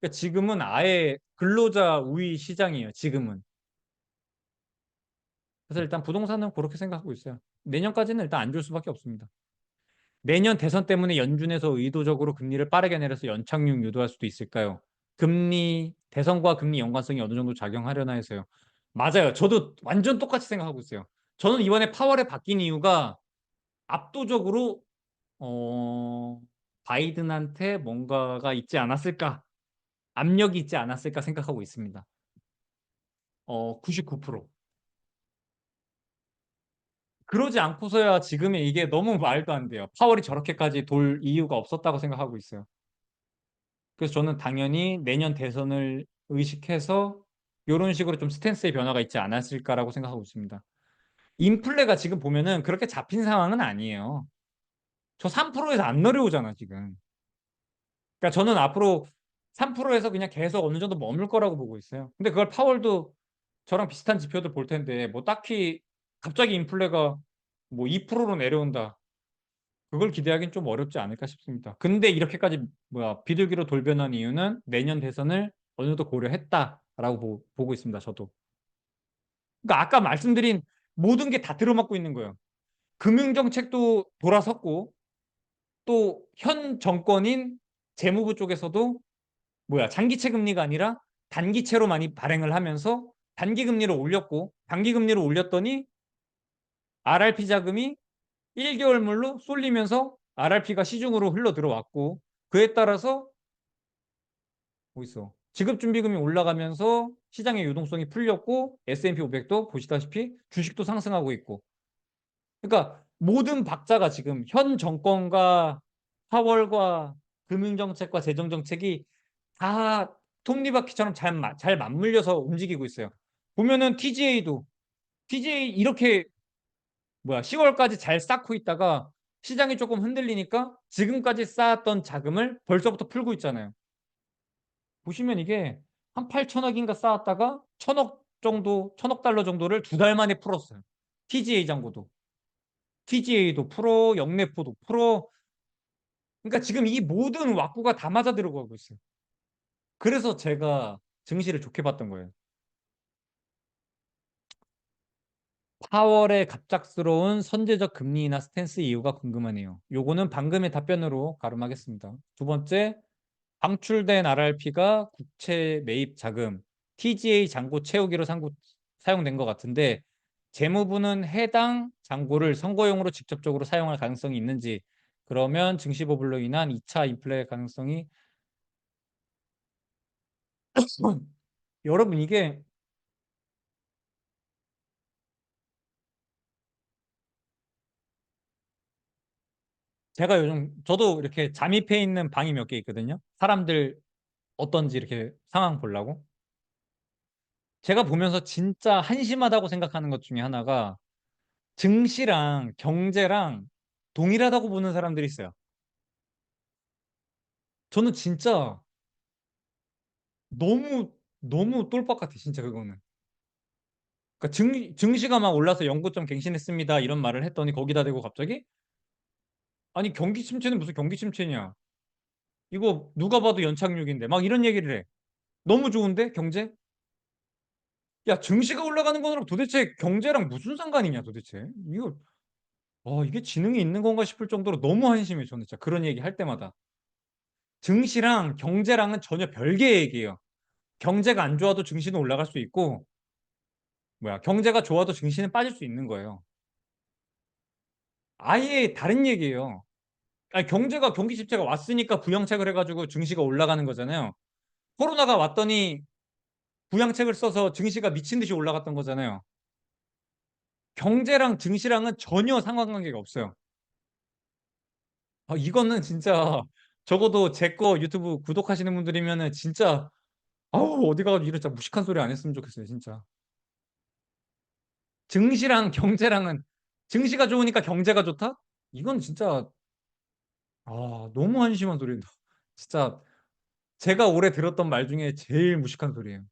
그러니까 지금은 아예 근로자 우위 시장이에요, 지금은. 그래서 일단 부동산은 그렇게 생각하고 있어요. 내년까지는 일단 안 줄 수밖에 없습니다. 내년 대선 때문에 연준에서 의도적으로 금리를 빠르게 내려서 연착륙 유도할 수도 있을까요? 대선과 금리 연관성이 어느 정도 작용하려나 해서요. 맞아요. 저도 완전 똑같이 생각하고 있어요. 저는 이번에 파월에 바뀐 이유가 압도적으로 어, 바이든한테 뭔가가 있지 않았을까? 압력이 있지 않았을까 생각하고 있습니다. 99%. 그러지 않고서야 지금의 이게 너무 말도 안 돼요. 파월이 저렇게까지 돌 이유가 없었다고 생각하고 있어요. 그래서 저는 당연히 내년 대선을 의식해서 이런 식으로 좀 스탠스의 변화가 있지 않았을까라고 생각하고 있습니다. 인플레가 지금 보면은 그렇게 잡힌 상황은 아니에요. 저 3%에서 안 내려오잖아, 지금. 그러니까 저는 앞으로 3%에서 그냥 계속 어느 정도 머물 거라고 보고 있어요. 근데 그걸 파월도 저랑 비슷한 지표들 볼 텐데 뭐 딱히 갑자기 인플레가 뭐 2%로 내려온다. 그걸 기대하기는 좀 어렵지 않을까 싶습니다. 근데 이렇게까지 비둘기로 돌변한 이유는 내년 대선을 어느 정도 고려했다라고 보고 있습니다. 저도. 그러니까 아까 말씀드린 모든 게 다 들어맞고 있는 거예요. 금융정책도 돌아섰고 또 현 정권인 재무부 쪽에서도 장기채 금리가 아니라 단기채로 많이 발행을 하면서 단기 금리를 올렸고 단기 금리를 올렸더니 RRP 자금이 1개월물로 쏠리면서 RRP가 시중으로 흘러 들어왔고 그에 따라서 뭐 있어? 지급준비금이 올라가면서 시장의 유동성이 풀렸고 S&P 500도 보시다시피 주식도 상승하고 있고 그러니까 모든 박자가 지금 현 정권과 파월과 금융정책과 재정정책이 다 톱니바퀴처럼 잘 맞물려서 움직이고 있어요. 보면은 TGA 이렇게 10월까지 잘 쌓고 있다가 시장이 조금 흔들리니까 지금까지 쌓았던 자금을 벌써부터 풀고 있잖아요. 보시면 이게 한 8천억인가 쌓았다가 천억 달러 정도를 두 달 만에 풀었어요. TGA 잔고도. TGA도 풀어, 영래포도 풀어. 그러니까 지금 이 모든 왁구가 다 맞아 들어가고 있어요. 그래서 제가 증시를 좋게 봤던 거예요. 파월의 갑작스러운 선제적 금리 인하 스탠스 이유가 궁금하네요. 요거는 방금의 답변으로 가름하겠습니다. 두 번째, 방출된 RRP가 국채 매입 자금, TGA 잔고 채우기로 사용된 것 같은데 재무부는 해당 잔고를 선거용으로 직접적으로 사용할 가능성이 있는지 그러면 증시 버블로 인한 2차 인플레 가능성이 여러분 이게 제가 요즘 저도 이렇게 잠입해 있는 방이 몇 개 있거든요. 사람들 어떤지 이렇게 상황 보려고. 제가 보면서 진짜 한심하다고 생각하는 것 중에 하나가 증시랑 경제랑 동일하다고 보는 사람들이 있어요. 저는 진짜 너무 너무 똘박 같아 진짜 그거는. 그러니까 증시가 막 올라서 연고점 갱신했습니다 이런 말을 했더니 거기다 대고 갑자기 아니 경기 침체는 무슨 경기 침체냐? 이거 누가 봐도 연착륙인데 막 이런 얘기를 해. 너무 좋은데 경제? 야 증시가 올라가는 거랑 도대체 경제랑 무슨 상관이냐 도대체? 이게 지능이 있는 건가 싶을 정도로 너무 한심해 저는 진짜 그런 얘기 할 때마다. 증시랑 경제랑은 전혀 별개의 얘기예요. 경제가 안 좋아도 증시는 올라갈 수 있고 뭐야, 경제가 좋아도 증시는 빠질 수 있는 거예요. 아예 다른 얘기예요. 아니, 경기 침체가 왔으니까 부양책을 해가지고 증시가 올라가는 거잖아요. 코로나가 왔더니 부양책을 써서 증시가 미친 듯이 올라갔던 거잖아요. 경제랑 증시랑은 전혀 상관관계가 없어요. 이거는 진짜 적어도 제 거 유튜브 구독하시는 분들이면은 진짜 아우 어디 가서 이런 진짜 무식한 소리 안 했으면 좋겠어요, 진짜. 증시랑 경제랑은 증시가 좋으니까 경제가 좋다? 이건 진짜 너무 한심한 소리다. 진짜 제가 올해 들었던 말 중에 제일 무식한 소리예요.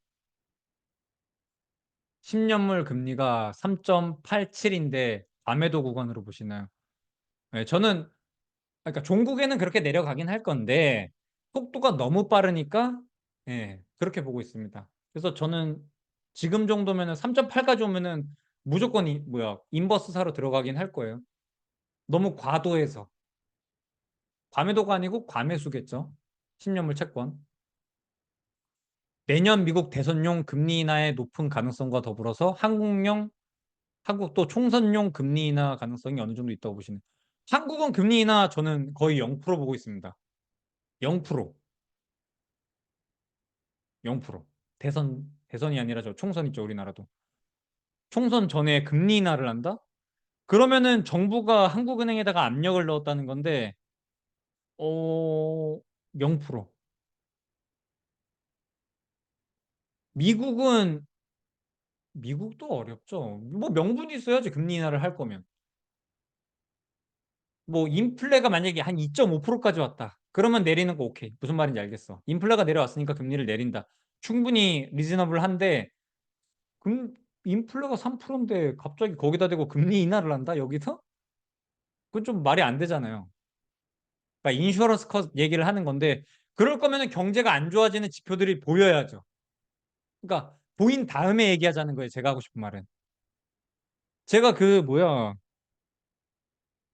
10년물 금리가 3.87인데 과매도 구간으로 보시나요? 네, 저는 그러니까 종국에는 그렇게 내려가긴 할 건데 속도가 너무 빠르니까 그렇게 보고 있습니다. 그래서 저는 지금 정도면은 3.8까지 오면은 무조건 뭐야 인버스 사러 들어가긴 할 거예요. 너무 과도해서 과매도가 아니고 과매수겠죠. 10년물 채권. 내년 미국 대선용 금리 인하의 높은 가능성과 더불어서 한국도 총선용 금리 인하 가능성이 어느 정도 있다고 보시는. 한국은 금리 인하 저는 거의 0% 보고 있습니다. 0%. 0%. 대선이 아니라 저 총선 있죠, 우리나라도. 총선 전에 금리 인하를 한다? 그러면은 정부가 한국은행에다가 압력을 넣었다는 건데, 0%. 미국은, 미국도 어렵죠. 뭐 명분이 있어야지, 금리 인하를 할 거면. 뭐 인플레가 만약에 한 2.5%까지 왔다. 그러면 내리는 거 오케이. 무슨 말인지 알겠어. 인플레가 내려왔으니까 금리를 내린다. 충분히 리즈너블한데 금 인플레가 3%인데 갑자기 거기다 대고 금리 인하를 한다? 여기서? 그건 좀 말이 안 되잖아요. 그러니까 인슈어런스 컷 얘기를 하는 건데 그럴 거면 경제가 안 좋아지는 지표들이 보여야죠. 그러니까 보인 다음에 얘기하자는 거예요. 제가 하고 싶은 말은. 제가 그 뭐야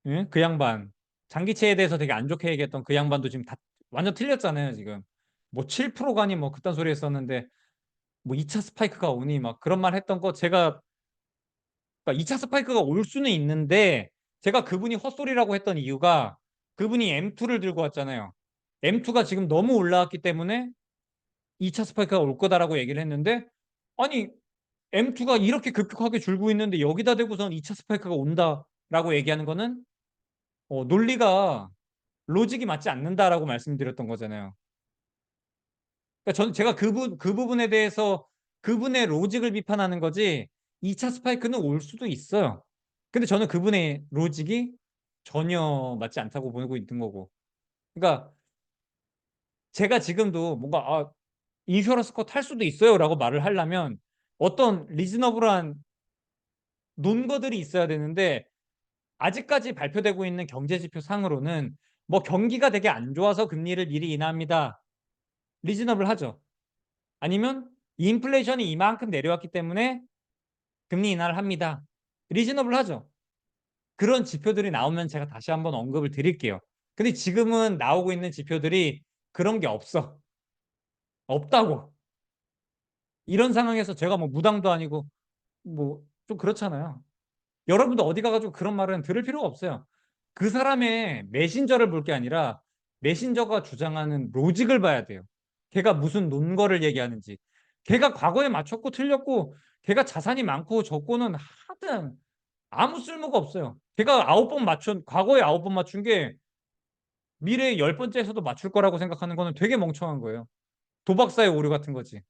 예? 그 양반 장기채에 대해서 되게 안 좋게 얘기했던 그 양반도 지금 다 완전 틀렸잖아요. 지금 뭐 7%가니 뭐 그딴 소리 했었는데 뭐 2차 스파이크가 오니 막 그런 말 했던 거 제가 그러니까 2차 스파이크가 올 수는 있는데 제가 그분이 헛소리라고 했던 이유가 그분이 M2를 들고 왔잖아요. M2가 지금 너무 올라왔기 때문에 2차 스파이크가 올 거다라고 얘기를 했는데 아니 M2가 이렇게 급격하게 줄고 있는데 여기다 대고선 2차 스파이크가 온다라고 얘기하는 거는 논리가 로직이 맞지 않는다라고 말씀드렸던 거잖아요. 그러니까 저는 제가 그 부분에 대해서 그분의 로직을 비판하는 거지 2차 스파이크는 올 수도 있어요. 근데 저는 그분의 로직이 전혀 맞지 않다고 보고 있는 거고. 그러니까 제가 지금도 뭔가 인슈어런스 컷 할 수도 있어요라고 말을 하려면 어떤 리즈너블한 논거들이 있어야 되는데 아직까지 발표되고 있는 경제 지표 상으로는 뭐 경기가 되게 안 좋아서 금리를 미리 인하합니다. 리즈너블 하죠. 아니면 인플레이션이 이만큼 내려왔기 때문에 금리 인하를 합니다. 리즈너블 하죠. 그런 지표들이 나오면 제가 다시 한번 언급을 드릴게요. 근데 지금은 나오고 있는 지표들이 그런 게 없어. 없다고. 이런 상황에서 제가 뭐 무당도 아니고 뭐 좀 그렇잖아요. 여러분도 어디 가가지고 그런 말은 들을 필요가 없어요. 그 사람의 메신저를 볼 게 아니라 메신저가 주장하는 로직을 봐야 돼요. 걔가 무슨 논거를 얘기하는지. 걔가 과거에 맞췄고 틀렸고 걔가 자산이 많고 적고는 하든 아무 쓸모가 없어요. 걔가 과거에 9번 맞춘 게 미래에 10번째에서도 맞출 거라고 생각하는 거는 되게 멍청한 거예요. 도박사의 오류 같은 거지.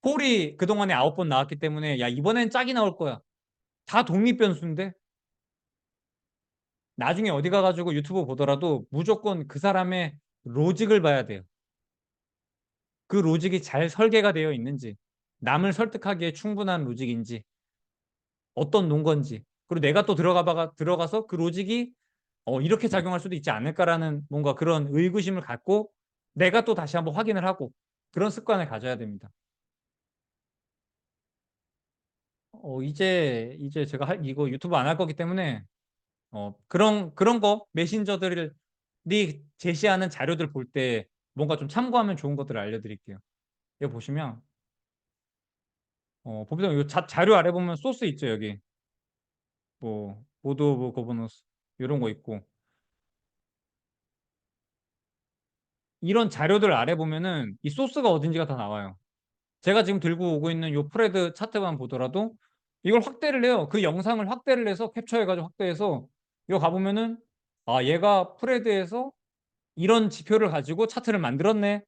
홀이 그동안에 9번 나왔기 때문에 야, 이번엔 짝이 나올 거야. 다 독립변수인데 나중에 어디 가가지고 유튜브 보더라도 무조건 그 사람의 로직을 봐야 돼요. 그 로직이 잘 설계가 되어 있는지, 남을 설득하기에 충분한 로직인지, 어떤 논건지, 그리고 내가 또 들어가서 그 로직이 이렇게 작용할 수도 있지 않을까라는 뭔가 그런 의구심을 갖고 내가 또 다시 한번 확인을 하고 그런 습관을 가져야 됩니다. 이제 제가 이거 유튜브 안 할 거기 때문에 그런 거 메신저들이 제시하는 자료들 볼 때 뭔가 좀 참고하면 좋은 것들을 알려드릴게요. 여기 보시면 보통 요 자료 아래 보면 소스 있죠, 여기. 뭐, 보드 오브 거버넌스, 이런 거 있고. 이런 자료들 아래 보면은 이 소스가 어딘지가 다 나와요. 제가 지금 들고 오고 있는 요 프레드 차트만 보더라도 이걸 확대를 해요. 그 영상을 확대를 해서 캡처해가지고 확대해서 이거 가보면은 아, 얘가 프레드에서 이런 지표를 가지고 차트를 만들었네.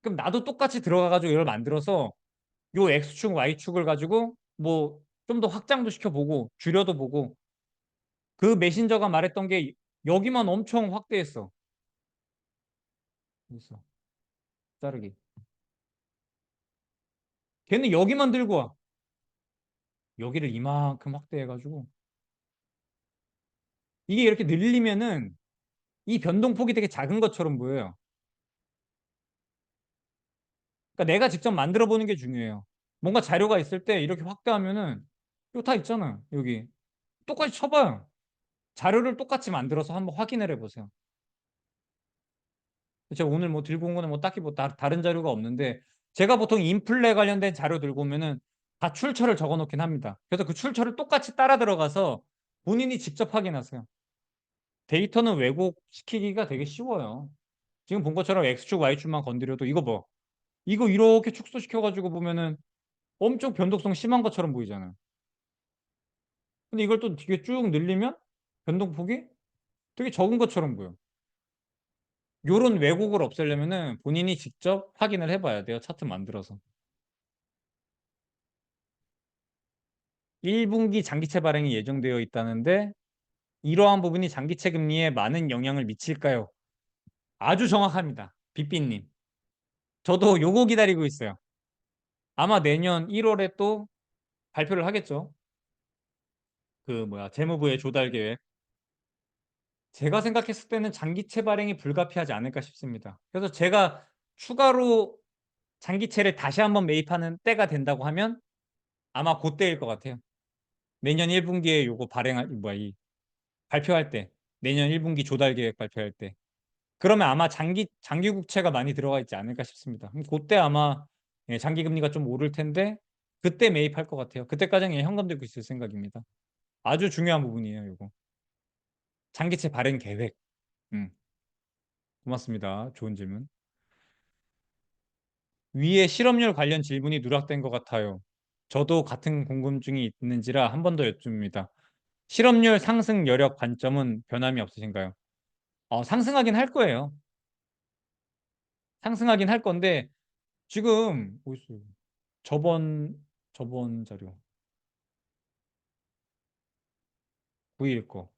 그럼 나도 똑같이 들어가가지고 이걸 만들어서 요 X축, Y축을 가지고 뭐 좀 더 확장도 시켜보고 줄여도 보고 그 메신저가 말했던 게 여기만 엄청 확대했어. 있어. 자르기. 걔는 여기만 들고 와. 여기를 이만큼 확대해가지고 이게 이렇게 늘리면은 이 변동폭이 되게 작은 것처럼 보여요. 그러니까 내가 직접 만들어 보는 게 중요해요. 뭔가 자료가 있을 때 이렇게 확대하면은 이거 다 있잖아. 여기. 똑같이 쳐봐요. 자료를 똑같이 만들어서 한번 확인을 해보세요. 제가 오늘 뭐 들고 온 거는 뭐 딱히 뭐 다른 자료가 없는데 제가 보통 인플레 관련된 자료 들고 오면은 다 출처를 적어 놓긴 합니다. 그래서 그 출처를 똑같이 따라 들어가서 본인이 직접 확인하세요. 데이터는 왜곡시키기가 되게 쉬워요. 지금 본 것처럼 X축, Y축만 건드려도 이거 뭐 이거 이렇게 축소시켜가지고 보면은 엄청 변동성 심한 것처럼 보이잖아요. 근데 이걸 또 뒤에 쭉 늘리면 변동폭이 되게 적은 것처럼 보여. 요런 왜곡을 없애려면은 본인이 직접 확인을 해봐야 돼요. 차트 만들어서. 1분기 장기채 발행이 예정되어 있다는데 이러한 부분이 장기채 금리에 많은 영향을 미칠까요? 아주 정확합니다. 빗빛님. 저도 요거 기다리고 있어요. 아마 내년 1월에 또 발표를 하겠죠. 그 뭐야 재무부의 조달 계획. 제가 생각했을 때는 장기채 발행이 불가피하지 않을까 싶습니다. 그래서 제가 추가로 장기채를 다시 한번 매입하는 때가 된다고 하면 아마 그때일 것 같아요. 내년 1분기에 요거 이 발표할 때, 내년 1분기 조달 계획 발표할 때. 그러면 아마 장기 국채가 많이 들어가 있지 않을까 싶습니다. 그럼 그때 아마 예, 장기 금리가 좀 오를 텐데 그때 매입할 것 같아요. 그때까지는 현금 들고 있을 생각입니다. 아주 중요한 부분이에요, 요거. 장기채 발행 계획. 음, 고맙습니다. 좋은 질문. 위에 실업률 관련 질문이 누락된 것 같아요. 저도 같은 궁금증이 있는지라 한 번 더 여쭙니다. 실업률 상승 여력 관점은 변함이 없으신가요? 상승하긴 할 거예요. 상승하긴 할 건데 지금 뭐 있어요? 저번 자료 9일 거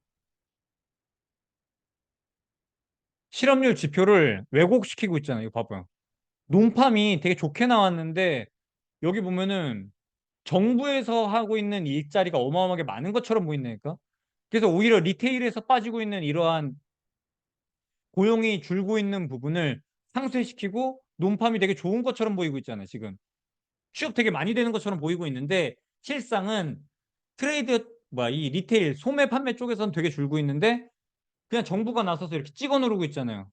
실업률 지표를 왜곡시키고 있잖아요. 이거 봐봐요. 논팜이 되게 좋게 나왔는데 여기 보면은 정부에서 하고 있는 일자리가 어마어마하게 많은 것처럼 보인다니까. 그래서 오히려 리테일에서 빠지고 있는 이러한 고용이 줄고 있는 부분을 상쇄시키고 논팜이 되게 좋은 것처럼 보이고 있잖아요. 지금 취업 되게 많이 되는 것처럼 보이고 있는데 실상은 트레이드 뭐야 이 리테일 소매 판매 쪽에서는 되게 줄고 있는데 그냥 정부가 나서서 이렇게 찍어 누르고 있잖아요.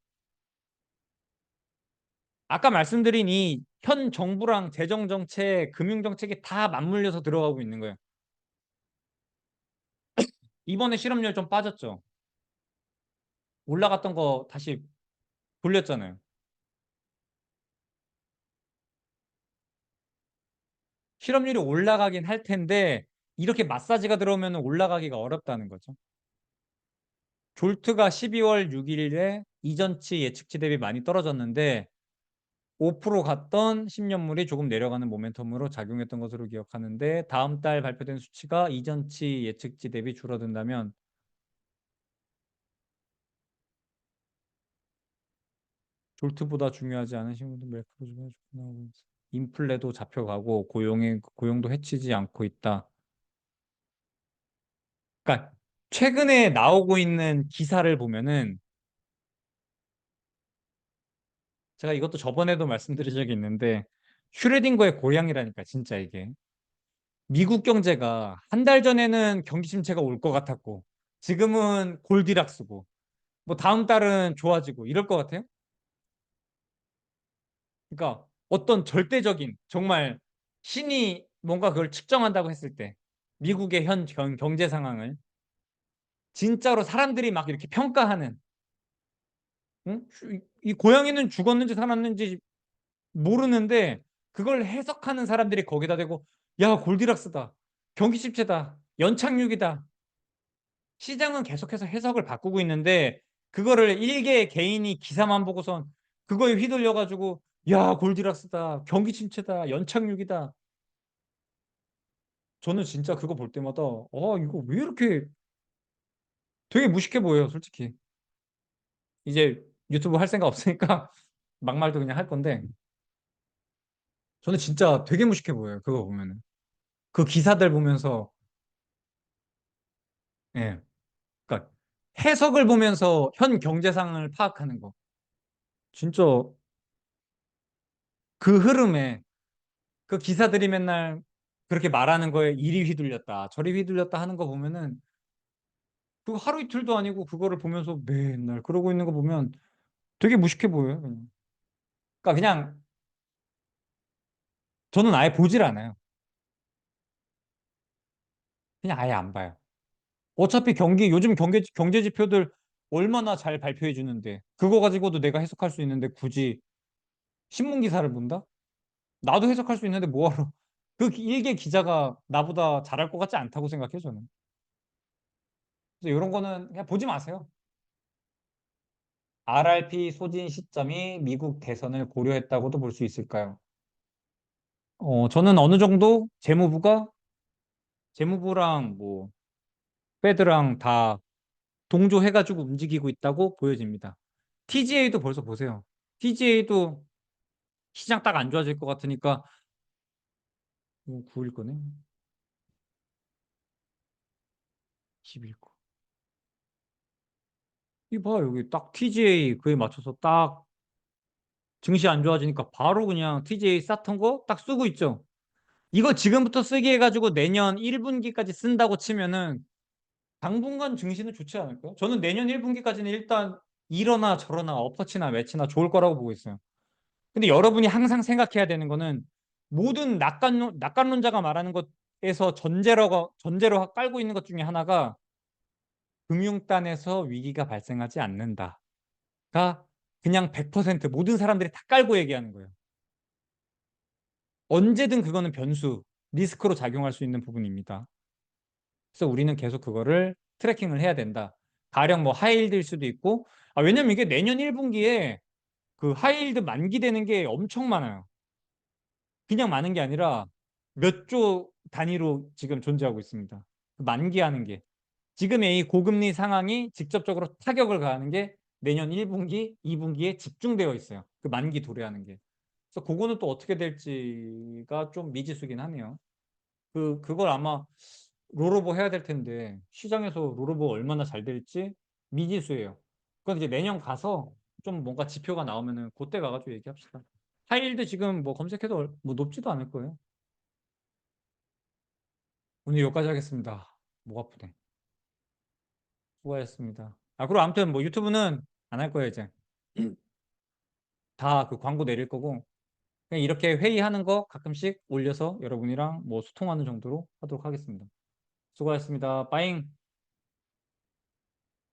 아까 말씀드린 이 현 정부랑 재정 정책, 금융 정책이 다 맞물려서 들어가고 있는 거예요. 이번에 실업률 좀 빠졌죠. 올라갔던 거 다시 돌렸잖아요. 실업률이 올라가긴 할 텐데 이렇게 마사지가 들어오면 올라가기가 어렵다는 거죠. 졸트가 12월 6일에 이전치 예측치 대비 많이 떨어졌는데 5% 갔던 10년물이 조금 내려가는 모멘텀으로 작용했던 것으로 기억하는데 다음 달 발표된 수치가 이전치 예측치 대비 줄어든다면 졸트보다 중요하지 않은 신문도 매크로주가 나오고 있어. 인플레도 잡혀가고 고용도 해치지 않고 있다. 그러니까 최근에 나오고 있는 기사를 보면은 제가 이것도 저번에도 말씀드린 적이 있는데 슈레딩거의 고향이라니까 진짜 이게 미국 경제가 한 달 전에는 경기 침체가 올 것 같았고 지금은 골디락스고 뭐 다음 달은 좋아지고 이럴 것 같아요. 그러니까 어떤 절대적인 정말 신이 뭔가 그걸 측정한다고 했을 때 미국의 현 경제 상황을 진짜로 사람들이 막 이렇게 평가하는, 응? 이 고양이는 죽었는지 살았는지 모르는데 그걸 해석하는 사람들이 거기다 대고 야 골디락스다, 경기십체다, 연착륙이다. 시장은 계속해서 해석을 바꾸고 있는데 그거를 일개의 개인이 기사만 보고선 그거에 휘둘려 가지고 야 골디락스다, 경기침체다, 연착륙이다. 저는 진짜 그거 볼 때마다 이거 왜 이렇게 되게 무식해 보여요 솔직히. 이제 유튜브 할 생각 없으니까 막말도 그냥 할 건데 저는 진짜 되게 무식해 보여요 그거 보면은. 그 기사들 보면서 예. 그러니까 해석을 보면서 현 경제상을 파악하는 거. 진짜 그 흐름에 그 기사들이 맨날 그렇게 말하는 거에 이리 휘둘렸다, 저리 휘둘렸다 하는 거 보면은 그거 하루 이틀도 아니고 그거를 보면서 맨날 그러고 있는 거 보면 되게 무식해 보여요. 그냥. 그러니까 그냥 저는 아예 보질 않아요. 그냥 아예 안 봐요. 어차피 요즘 경제 지표들 얼마나 잘 발표해 주는데 그거 가지고도 내가 해석할 수 있는데 굳이 신문 기사를 본다? 나도 해석할 수 있는데 뭐하러 그 일개 기자가 나보다 잘할 것 같지 않다고 생각해요 저는. 그래서 이런 거는 그냥 보지 마세요. RRP 소진 시점이 미국 대선을 고려했다고도 볼 수 있을까요? 저는 어느 정도 재무부랑 뭐 패드랑 다 동조해가지고 움직이고 있다고 보여집니다. TGA도 벌써 보세요. TGA도 시장 딱 안 좋아질 것 같으니까 9일 거네. 10일 거. 이봐 여기 딱 TGA 그에 맞춰서 딱 증시 안 좋아지니까 바로 그냥 TGA 쌌던 거 딱 쓰고 있죠. 이거 지금부터 쓰기 해가지고 내년 1분기까지 쓴다고 치면은 당분간 증시는 좋지 않을까요? 저는 내년 1분기까지는 일단 이러나 저러나 엎어치나 매치나 좋을 거라고 보고 있어요. 근데 여러분이 항상 생각해야 되는 거는 모든 낙관론자가 말하는 것에서 전제로 깔고 있는 것 중에 하나가 금융단에서 위기가 발생하지 않는다가 그냥 100% 모든 사람들이 다 깔고 얘기하는 거예요. 언제든 그거는 변수, 리스크로 작용할 수 있는 부분입니다. 그래서 우리는 계속 그거를 트래킹을 해야 된다. 가령 뭐 하이힐드일 수도 있고, 왜냐면 이게 내년 1분기에 그 하이힐드 만기되는 게 엄청 많아요. 그냥 많은 게 아니라 몇 조 단위로 지금 존재하고 있습니다. 그 만기하는 게. 지금의 이 고금리 상황이 직접적으로 타격을 가하는 게 내년 1분기, 2분기에 집중되어 있어요. 그 만기 도래하는 게. 그래서 그거는 또 어떻게 될지가 좀 미지수긴 하네요. 그걸 아마 롤오버 해야 될 텐데 시장에서 롤오버 얼마나 잘 될지 미지수예요. 그건 이제 내년 가서 좀 뭔가 지표가 나오면은 그때 가가지고 얘기합시다. 하이힐드 지금 뭐 검색해도 뭐 높지도 않을 거예요. 오늘 여기까지 하겠습니다. 목 아프네. 수고하셨습니다. 그리고 아무튼 뭐 유튜브는 안 할 거예요, 이제. 다 그 광고 내릴 거고 그냥 이렇게 회의하는 거 가끔씩 올려서 여러분이랑 뭐 소통하는 정도로 하도록 하겠습니다. 수고하셨습니다. 빠잉.